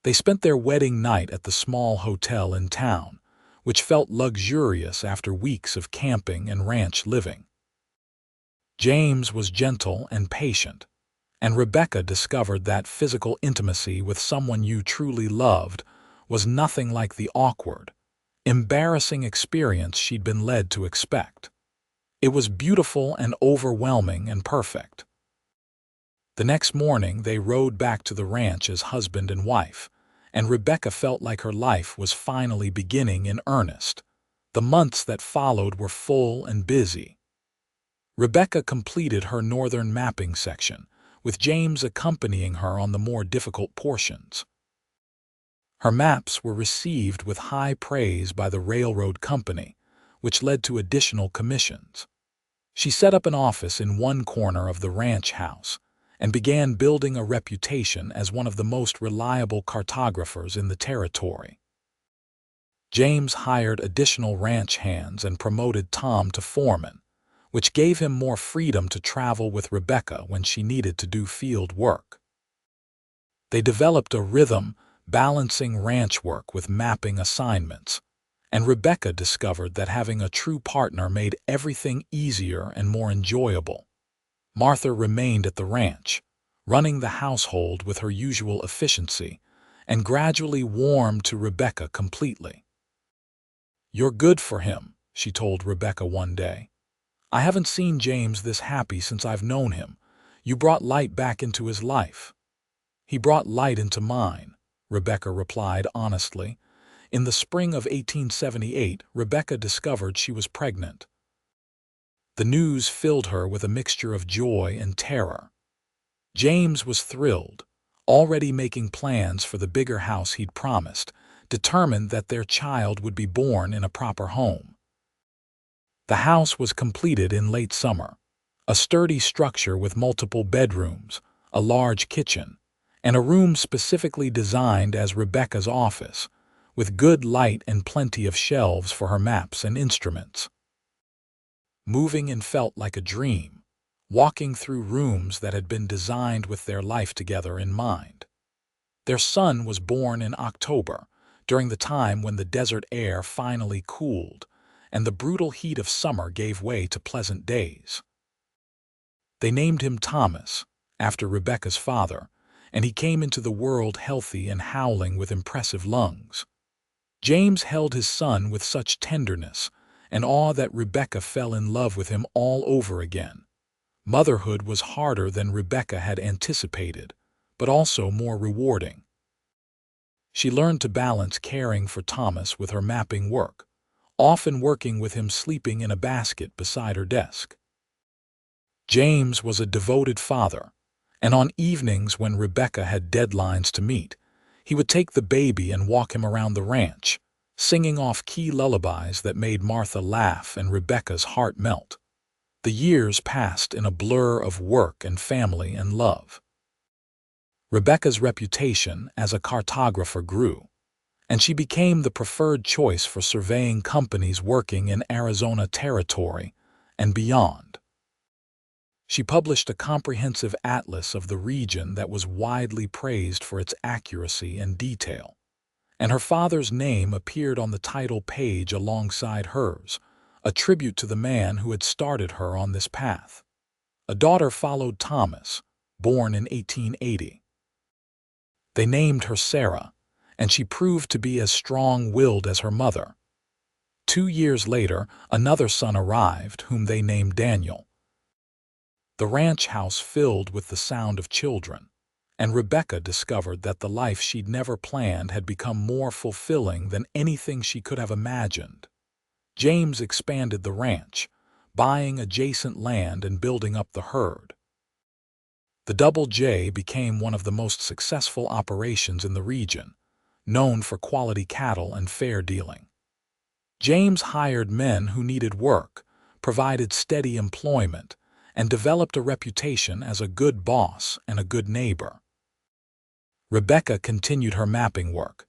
They spent their wedding night at the small hotel in town, which felt luxurious after weeks of camping and ranch living. James was gentle and patient, and Rebecca discovered that physical intimacy with someone you truly loved was nothing like the awkward, embarrassing experience she'd been led to expect. It was beautiful and overwhelming and perfect. The next morning they rode back to the ranch as husband and wife, and Rebecca felt like her life was finally beginning in earnest. The months that followed were full and busy. Rebecca completed her northern mapping section, with James accompanying her on the more difficult portions. Her maps were received with high praise by the railroad company, which led to additional commissions. She set up an office in one corner of the ranch house and began building a reputation as one of the most reliable cartographers in the territory. James hired additional ranch hands and promoted Tom to foreman, which gave him more freedom to travel with Rebecca when she needed to do field work. They developed a rhythm, balancing ranch work with mapping assignments, and Rebecca discovered that having a true partner made everything easier and more enjoyable. Martha remained at the ranch, running the household with her usual efficiency, and gradually warmed to Rebecca completely. "You're good for him," she told Rebecca one day. "I haven't seen James this happy since I've known him. You brought light back into his life." "He brought light into mine," Rebecca replied honestly. In the spring of 1878, Rebecca discovered she was pregnant. The news filled her with a mixture of joy and terror. James was thrilled, already making plans for the bigger house he'd promised, determined that their child would be born in a proper home. The house was completed in late summer, a sturdy structure with multiple bedrooms, a large kitchen, and a room specifically designed as Rebecca's office, with good light and plenty of shelves for her maps and instruments. Moving in felt like a dream, walking through rooms that had been designed with their life together in mind. Their son was born in October, during the time when the desert air finally cooled, and the brutal heat of summer gave way to pleasant days. They named him Thomas, after Rebecca's father, and he came into the world healthy and howling with impressive lungs. James held his son with such tenderness and awe that Rebecca fell in love with him all over again. Motherhood was harder than Rebecca had anticipated, but also more rewarding. She learned to balance caring for Thomas with her mapping work, often working with him sleeping in a basket beside her desk. James was a devoted father, and on evenings when Rebecca had deadlines to meet, He would take the baby and walk him around the ranch, singing off key lullabies that made Martha laugh and Rebecca's heart melt. The years passed in a blur of work and family and love. Rebecca's reputation as a cartographer grew, and she became the preferred choice for surveying companies working in Arizona Territory and beyond. She published a comprehensive atlas of the region that was widely praised for its accuracy and detail, and her father's name appeared on the title page alongside hers, a tribute to the man who had started her on this path. A daughter followed Thomas, born in 1880. They named her Sarah, and she proved to be as strong-willed as her mother. 2 years later, another son arrived, whom they named Daniel. The ranch house filled with the sound of children, and Rebecca discovered that the life she'd never planned had become more fulfilling than anything she could have imagined. James expanded the ranch, buying adjacent land and building up the herd. The Double J became one of the most successful operations in the region, known for quality cattle and fair dealing. James hired men who needed work, provided steady employment, and developed a reputation as a good boss and a good neighbor. Rebecca continued her mapping work,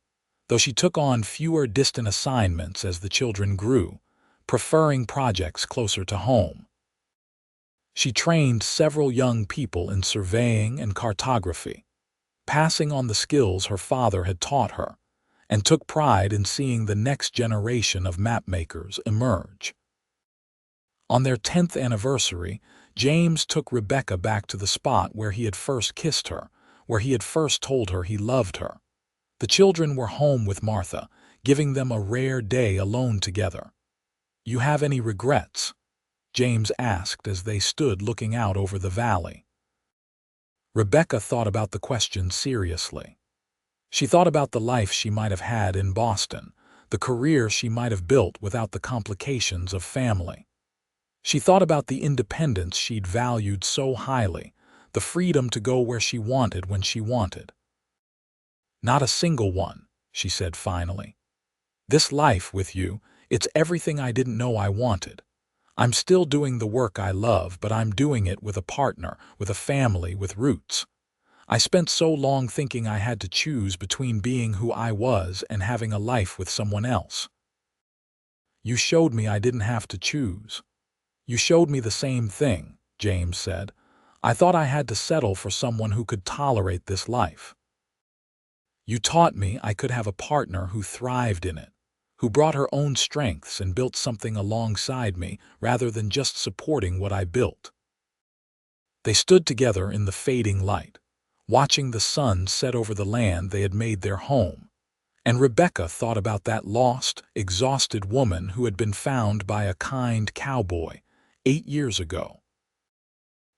though she took on fewer distant assignments as the children grew, preferring projects closer to home. She trained several young people in surveying and cartography, passing on the skills her father had taught her, and took pride in seeing the next generation of mapmakers emerge. On their 10th anniversary, James took Rebecca back to the spot where he had first kissed her, where he had first told her he loved her. The children were home with Martha, giving them a rare day alone together. "You have any regrets?" James asked as they stood looking out over the valley. Rebecca thought about the question seriously. She thought about the life she might have had in Boston, the career she might have built without the complications of family. She thought about the independence she'd valued so highly, the freedom to go where she wanted when she wanted. "Not a single one," she said finally. "This life with you, it's everything I didn't know I wanted. I'm still doing the work I love, but I'm doing it with a partner, with a family, with roots. I spent so long thinking I had to choose between being who I was and having a life with someone else. You showed me I didn't have to choose." "You showed me the same thing," James said. "I thought I had to settle for someone who could tolerate this life. You taught me I could have a partner who thrived in it, who brought her own strengths and built something alongside me rather than just supporting what I built." They stood together in the fading light, watching the sun set over the land they had made their home, and Rebecca thought about that lost, exhausted woman who had been found by a kind cowboy 8 years ago.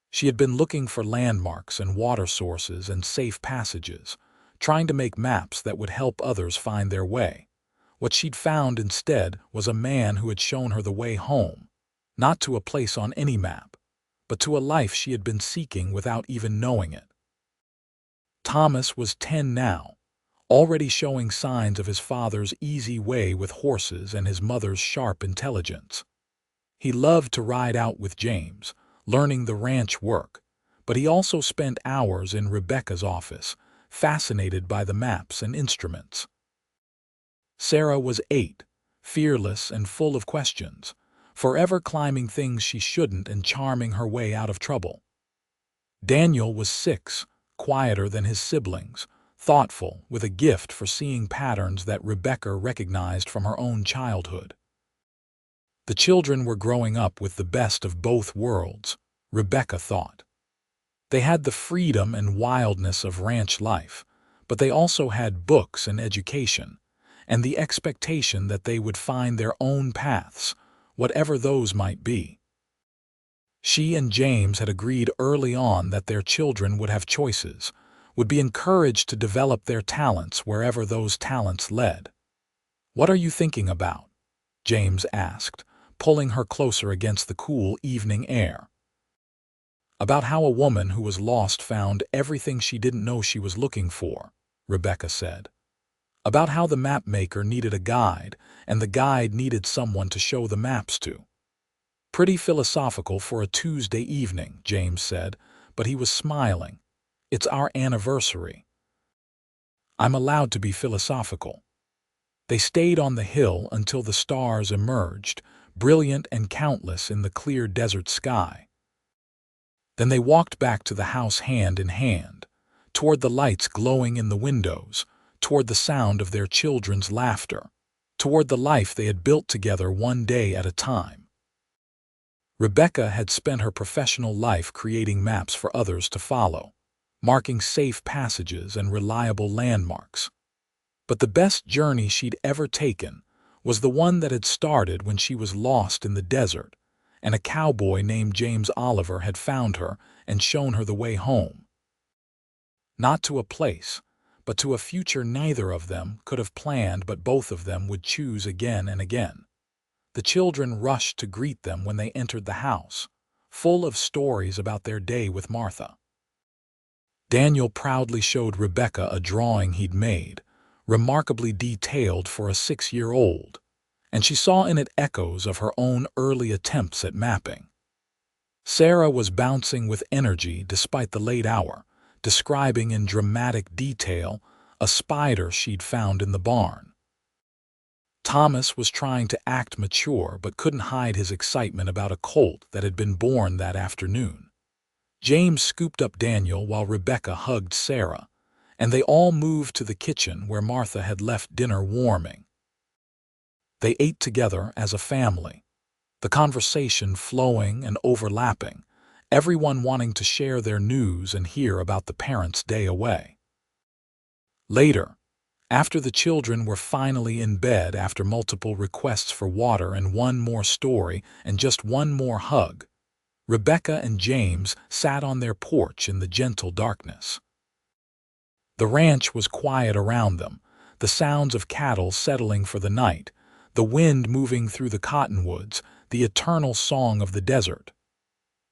She had been looking for landmarks and water sources and safe passages, trying to make maps that would help others find their way. What she'd found instead was a man who had shown her the way home, not to a place on any map, but to a life she had been seeking without even knowing it. Thomas was 10 now, already showing signs of his father's easy way with horses and his mother's sharp intelligence. He loved to ride out with James, learning the ranch work, but he also spent hours in Rebecca's office, fascinated by the maps and instruments. Sarah was 8, fearless and full of questions, forever climbing things she shouldn't and charming her way out of trouble. Daniel was 6, quieter than his siblings, thoughtful, with a gift for seeing patterns that Rebecca recognized from her own childhood. The children were growing up with the best of both worlds, Rebecca thought. They had the freedom and wildness of ranch life, but they also had books and education, and the expectation that they would find their own paths, whatever those might be. She and James had agreed early on that their children would have choices, would be encouraged to develop their talents wherever those talents led. "What are you thinking about?" James asked, pulling her closer against the cool evening air. "About how a woman who was lost found everything she didn't know she was looking for," Rebecca said. About how the mapmaker needed a guide, and the guide needed someone to show the maps to. Pretty philosophical for a Tuesday evening, James said, but he was smiling. It's our anniversary. I'm allowed to be philosophical. They stayed on the hill until the stars emerged, brilliant and countless in the clear desert sky. Then they walked back to the house hand in hand, toward the lights glowing in the windows, toward the sound of their children's laughter, toward the life they had built together one day at a time. Rebecca had spent her professional life creating maps for others to follow, marking safe passages and reliable landmarks. But the best journey she'd ever taken was the one that had started when she was lost in the desert, and a cowboy named James Oliver had found her and shown her the way home. Not to a place, but to a future neither of them could have planned, but both of them would choose again and again. The children rushed to greet them when they entered the house, full of stories about their day with Martha. Daniel proudly showed Rebecca a drawing he'd made, remarkably detailed for a 6-year-old, and she saw in it echoes of her own early attempts at mapping. Sarah was bouncing with energy despite the late hour, describing in dramatic detail a spider she'd found in the barn. Thomas was trying to act mature but couldn't hide his excitement about a colt that had been born that afternoon. James scooped up Daniel while Rebecca hugged Sarah, and they all moved to the kitchen where Martha had left dinner warming. They ate together as a family, the conversation flowing and overlapping, everyone wanting to share their news and hear about the parents' day away. Later, after the children were finally in bed after multiple requests for water and one more story and just one more hug, Rebecca and James sat on their porch in the gentle darkness. The ranch was quiet around them, the sounds of cattle settling for the night, the wind moving through the cottonwoods, the eternal song of the desert.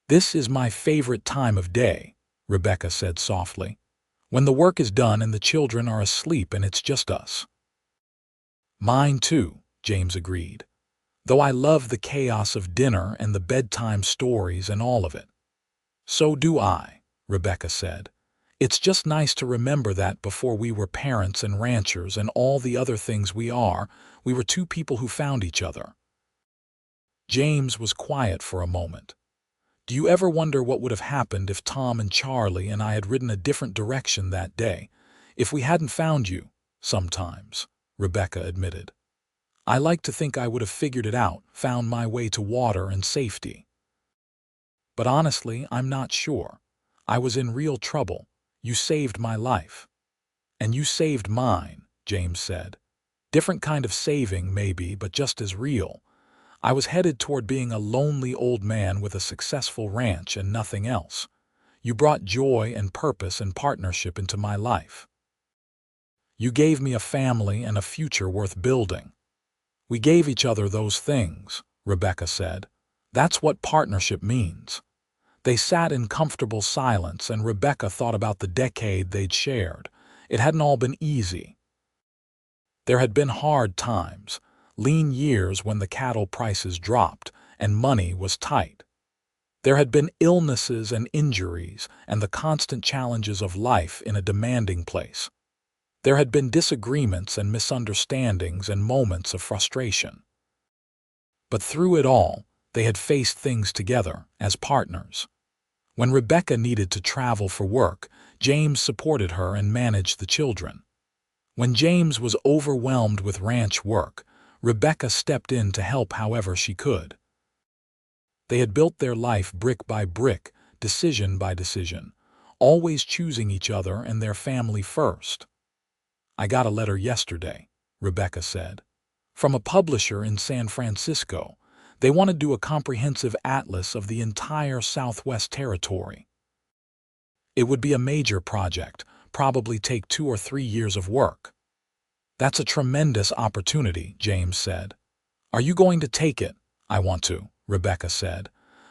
"This is my favorite time of day," Rebecca said softly, "when the work is done and the children are asleep and it's just us." "Mine too," James agreed, "though I love the chaos of dinner and the bedtime stories and all of it." "So do I," Rebecca said. "It's just nice to remember that before we were parents and ranchers and all the other things we are, we were two people who found each other." James was quiet for a moment. "Do you ever wonder what would have happened if Tom and Charlie and I had ridden a different direction that day, if we hadn't found you?" "Sometimes," Rebecca admitted. "I like to think I would have figured it out, found my way to water and safety. But honestly, I'm not sure. I was in real trouble. You saved my life." "And you saved mine," James said. "Different kind of saving, maybe, but just as real. I was headed toward being a lonely old man with a successful ranch and nothing else. You brought joy and purpose and partnership into my life. You gave me a family and a future worth building. We gave each other those things," Rebecca said. "That's what partnership means." They sat in comfortable silence, and Rebecca thought about the decade they'd shared. It hadn't all been easy. There had been hard times, lean years when the cattle prices dropped and money was tight. There had been illnesses and injuries and the constant challenges of life in a demanding place. There had been disagreements and misunderstandings and moments of frustration. But through it all, they had faced things together as partners. When Rebecca needed to travel for work, James supported her and managed the children. When James was overwhelmed with ranch work, Rebecca stepped in to help however she could. They had built their life brick by brick, decision by decision, always choosing each other and their family first. "I got a letter yesterday," Rebecca said, "from a publisher in San Francisco. They want to do a comprehensive atlas of the entire Southwest Territory. It would be a major project, probably take 2 or 3 years of work." "That's a tremendous opportunity," James said. "Are you going to take it?" "I want to," Rebecca said,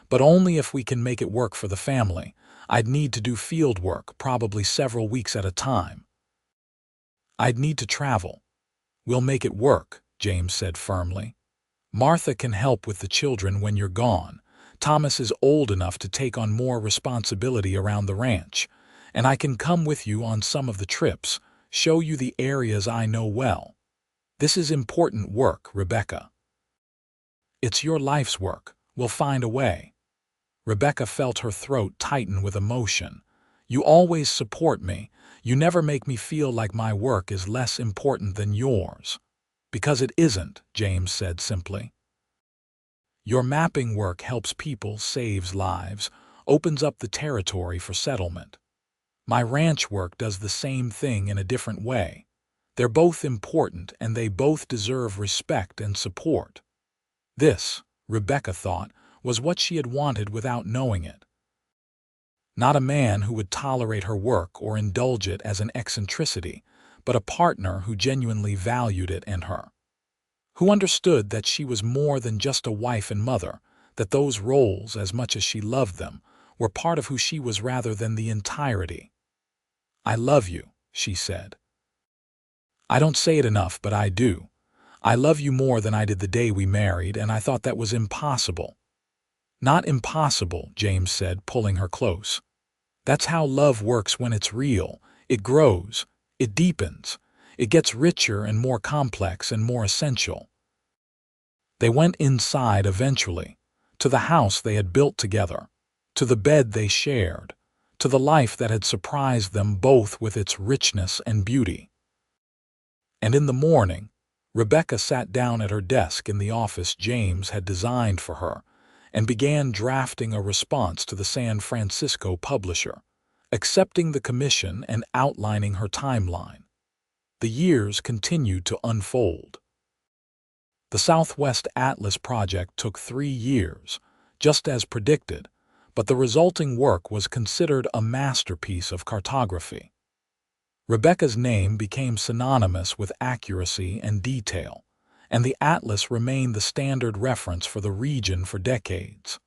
"but only if we can make it work for the family. I'd need to do field work, probably several weeks at a time." I'd need to travel. We'll make it work, James said firmly. Martha can help with the children when you're gone. Thomas is old enough to take on more responsibility around the ranch, and I can come with you on some of the trips, show you the areas I know well. This is important work, Rebecca. It's your life's work. We'll find a way. Rebecca felt her throat tighten with emotion. You always support me. You never make me feel like my work is less important than yours. Because it isn't, James said simply. Your mapping work helps people, saves lives, opens up the territory for settlement. My ranch work does the same thing in a different way. They're both important and they both deserve respect and support. This, Rebecca thought, was what she had wanted without knowing it. Not a man who would tolerate her work or indulge it as an eccentricity, but a partner who genuinely valued it and her. Who understood that she was more than just a wife and mother, that those roles, as much as she loved them, were part of who she was rather than the entirety. I love you, she said. I don't say it enough, but I do. I love you more than I did the day we married, and I thought that was impossible. Not impossible, James said, pulling her close. That's how love works when it's real. It grows, it deepens, it gets richer and more complex and more essential. They went inside eventually, to the house they had built together, to the bed they shared, to the life that had surprised them both with its richness and beauty. And in the morning, Rebecca sat down at her desk in the office James had designed for her and began drafting a response to the San Francisco publisher, accepting the commission and outlining her timeline. The years continued to unfold. The Southwest Atlas project took 3 years, just as predicted, but the resulting work was considered a masterpiece of cartography. Rebecca's name became synonymous with accuracy and detail, and the atlas remained the standard reference for the region for decades.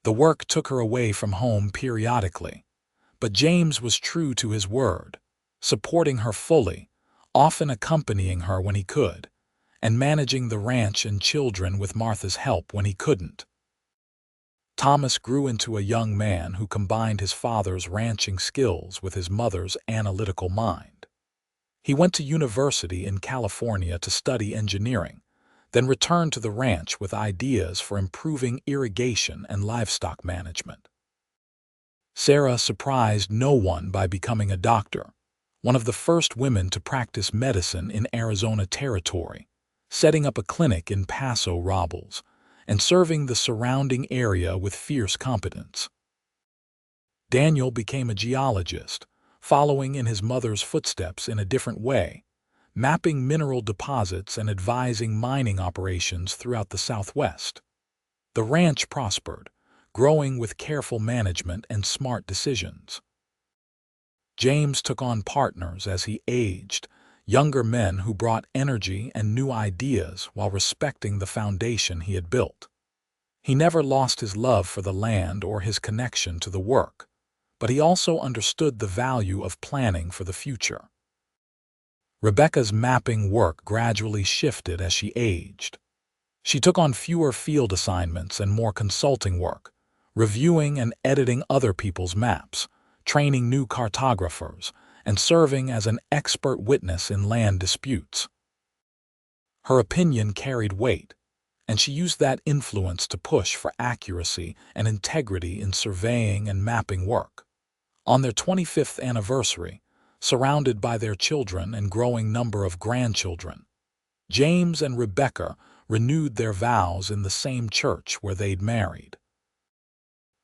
The work took her away from home periodically, but James was true to his word, supporting her fully, often accompanying her when he could, and managing the ranch and children with Martha's help when he couldn't. Thomas grew into a young man who combined his father's ranching skills with his mother's analytical mind. He went to university in California to study engineering, then returned to the ranch with ideas for improving irrigation and livestock management. Sarah surprised no one by becoming a doctor, one of the first women to practice medicine in Arizona Territory, setting up a clinic in Paso Robles, and serving the surrounding area with fierce competence. Daniel became a geologist, following in his mother's footsteps in a different way, mapping mineral deposits and advising mining operations throughout the Southwest. The ranch prospered, growing with careful management and smart decisions. James took on partners as he aged, younger men who brought energy and new ideas while respecting the foundation he had built. He never lost his love for the land or his connection to the work, but he also understood the value of planning for the future. Rebecca's mapping work gradually shifted as she aged. She took on fewer field assignments and more consulting work, reviewing and editing other people's maps, training new cartographers, and serving as an expert witness in land disputes. Her opinion carried weight, and she used that influence to push for accuracy and integrity in surveying and mapping work. On their 25th anniversary, surrounded by their children and growing number of grandchildren, James and Rebecca renewed their vows in the same church where they'd married.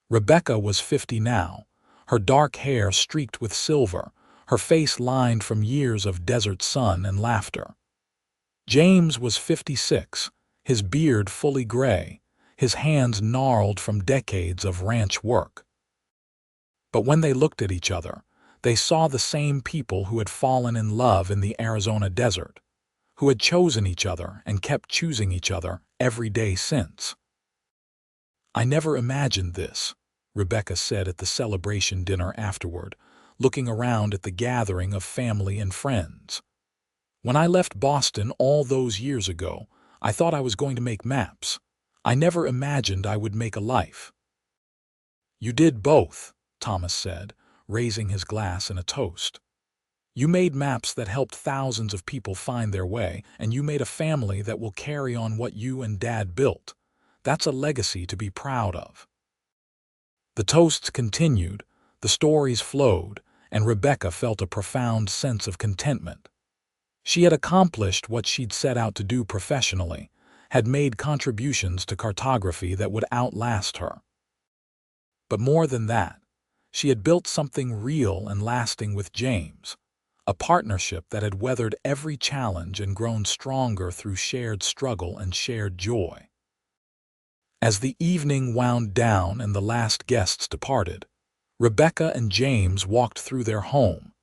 Rebecca was 50 now, her dark hair streaked with silver, her face lined from years of desert sun and laughter. James was 56, his beard fully gray, his hands gnarled from decades of ranch work. But when they looked at each other, they saw the same people who had fallen in love in the Arizona desert, who had chosen each other and kept choosing each other every day since. "I never imagined this," Rebecca said at the celebration dinner afterward, looking around at the gathering of family and friends. "When I left Boston all those years ago, I thought I was going to make maps. I never imagined I would make a life." "You did both," Thomas said, raising his glass in a toast. "You made maps that helped thousands of people find their way, and you made a family that will carry on what you and Dad built. That's a legacy to be proud of." The toasts continued, the stories flowed, and Rebecca felt a profound sense of contentment. She had accomplished what she'd set out to do professionally, had made contributions to cartography that would outlast her. But more than that, she had built something real and lasting with James, a partnership that had weathered every challenge and grown stronger through shared struggle and shared joy. As the evening wound down and the last guests departed, Rebecca and James walked through their home,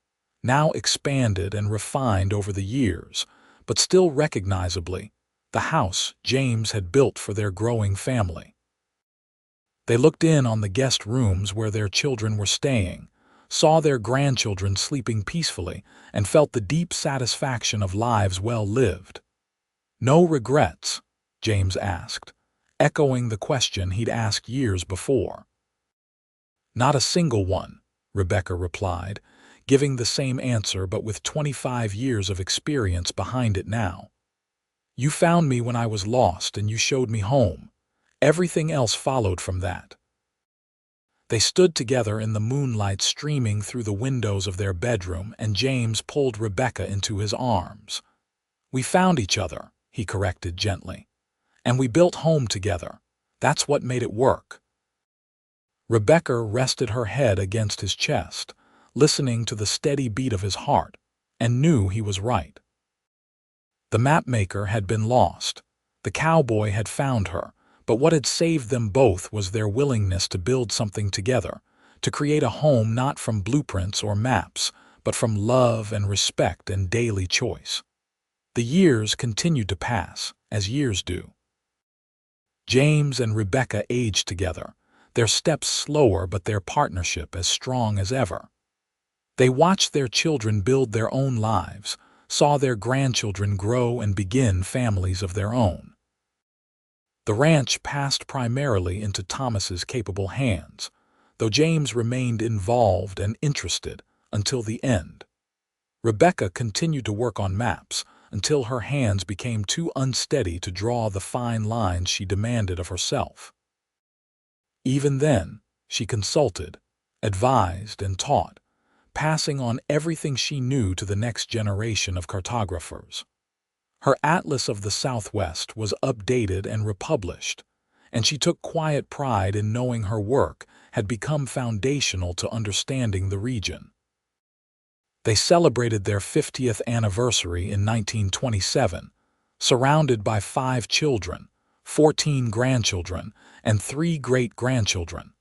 now expanded and refined over the years, but still recognizably the house James had built for their growing family. They looked in on the guest rooms where their children were staying, saw their grandchildren sleeping peacefully, and felt the deep satisfaction of lives well lived. "No regrets?" James asked, echoing the question he'd asked years before. "Not a single one," Rebecca replied, giving the same answer but with 25 years of experience behind it now. "You found me when I was lost and you showed me home. Everything else followed from that." They stood together in the moonlight streaming through the windows of their bedroom, and James pulled Rebecca into his arms. "We found each other," he corrected gently. "And we built home together. That's what made it work." Rebecca rested her head against his chest, listening to the steady beat of his heart, and knew he was right. The Mapmaker had been lost. The Cowboy had found her, but what had saved them both was their willingness to build something together, to create a home not from blueprints or maps, but from love and respect and daily choice. The years continued to pass, as years do. James and Rebecca aged together, their steps slower but their partnership as strong as ever. They watched their children build their own lives, saw their grandchildren grow and begin families of their own. The ranch passed primarily into Thomas's capable hands, though James remained involved and interested until the end. Rebecca continued to work on maps until her hands became too unsteady to draw the fine lines she demanded of herself. Even then, she consulted, advised, and taught, passing on everything she knew to the next generation of cartographers. Her Atlas of the Southwest was updated and republished, and she took quiet pride in knowing her work had become foundational to understanding the region. They celebrated their 50th anniversary in 1927, surrounded by 5 children, 14 grandchildren, and 3 great-grandchildren.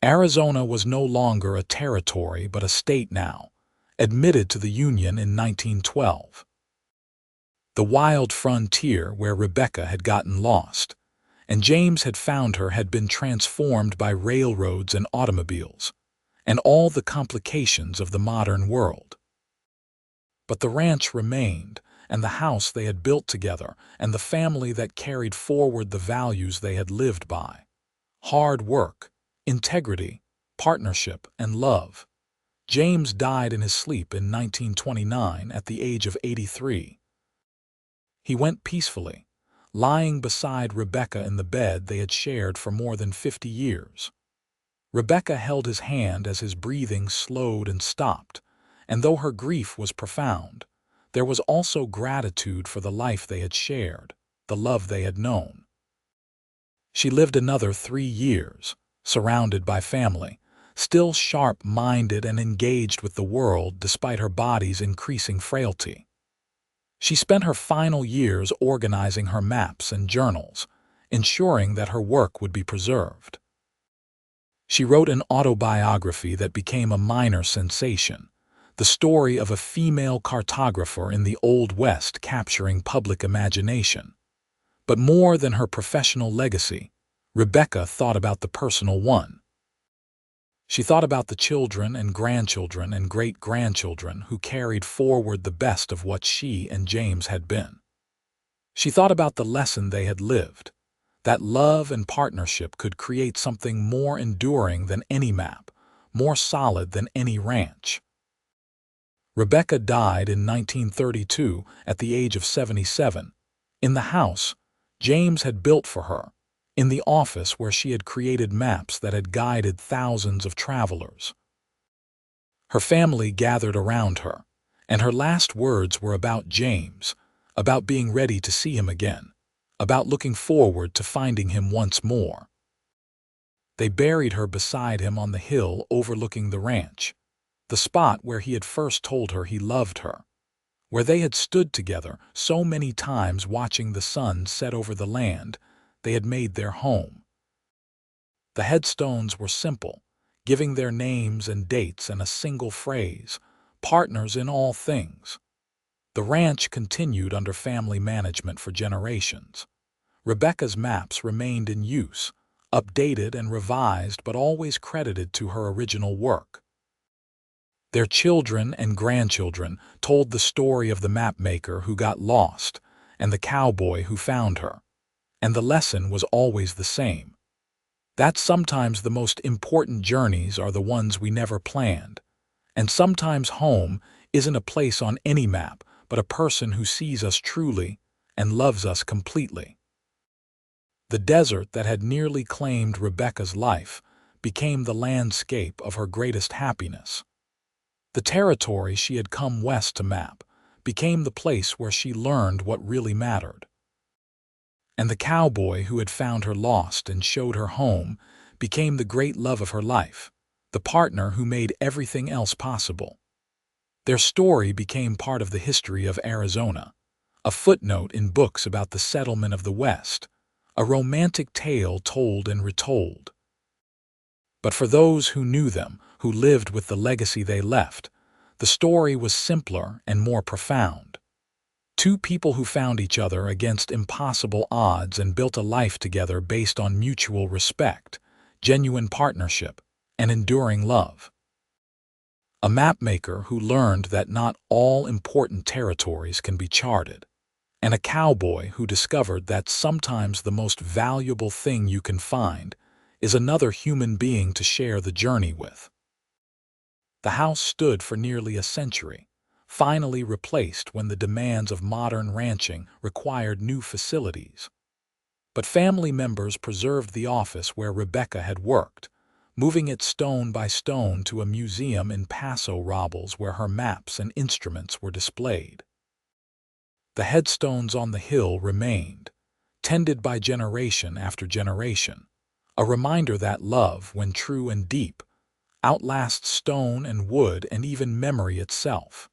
Arizona was no longer a territory but a state now, admitted to the Union in 1912. The wild frontier where Rebecca had gotten lost, and James had found her, had been transformed by railroads and automobiles, and all the complications of the modern world. But the ranch remained, and the house they had built together, and the family that carried forward the values they had lived by. Hard work, integrity, partnership, and love. James died in his sleep in 1929 at the age of 83. He went peacefully, lying beside Rebecca in the bed they had shared for more than 50 years. Rebecca held his hand as his breathing slowed and stopped, and though her grief was profound, there was also gratitude for the life they had shared, the love they had known. She lived another 3 years, surrounded by family, still sharp-minded and engaged with the world despite her body's increasing frailty. She spent her final years organizing her maps and journals, ensuring that her work would be preserved. She wrote an autobiography that became a minor sensation, the story of a female cartographer in the Old West capturing public imagination. But more than her professional legacy, Rebecca thought about the personal one. She thought about the children and grandchildren and great-grandchildren who carried forward the best of what she and James had been. She thought about the lesson they had lived, that love and partnership could create something more enduring than any map, more solid than any ranch. Rebecca died in 1932 at the age of 77, in the house James had built for her, in the office where she had created maps that had guided thousands of travelers. Her family gathered around her, and her last words were about James, about being ready to see him again, about looking forward to finding him once more. They buried her beside him on the hill overlooking the ranch, the spot where he had first told her he loved her, where they had stood together so many times watching the sun set over the land they had made their home. The headstones were simple, giving their names and dates in a single phrase, partners in all things. The ranch continued under family management for generations. Rebecca's maps remained in use, updated and revised but always credited to her original work. Their children and grandchildren told the story of the mapmaker who got lost and the cowboy who found her, and the lesson was always the same. That sometimes the most important journeys are the ones we never planned, and sometimes home isn't a place on any map, but a person who sees us truly and loves us completely. The desert that had nearly claimed Rebecca's life became the landscape of her greatest happiness. The territory she had come west to map became the place where she learned what really mattered. And the cowboy who had found her lost and showed her home became the great love of her life, the partner who made everything else possible. Their story became part of the history of Arizona, a footnote in books about the settlement of the West, a romantic tale told and retold. But for those who knew them, who lived with the legacy they left, the story was simpler and more profound. Two people who found each other against impossible odds and built a life together based on mutual respect, genuine partnership, and enduring love. A mapmaker who learned that not all important territories can be charted, and a cowboy who discovered that sometimes the most valuable thing you can find is another human being to share the journey with. The house stood for nearly a century, finally replaced when the demands of modern ranching required new facilities. But family members preserved the office where Rebecca had worked, moving it stone by stone to a museum in Paso Robles where her maps and instruments were displayed. The headstones on the hill remained, tended by generation after generation, a reminder that love, when true and deep, outlasts stone and wood and even memory itself.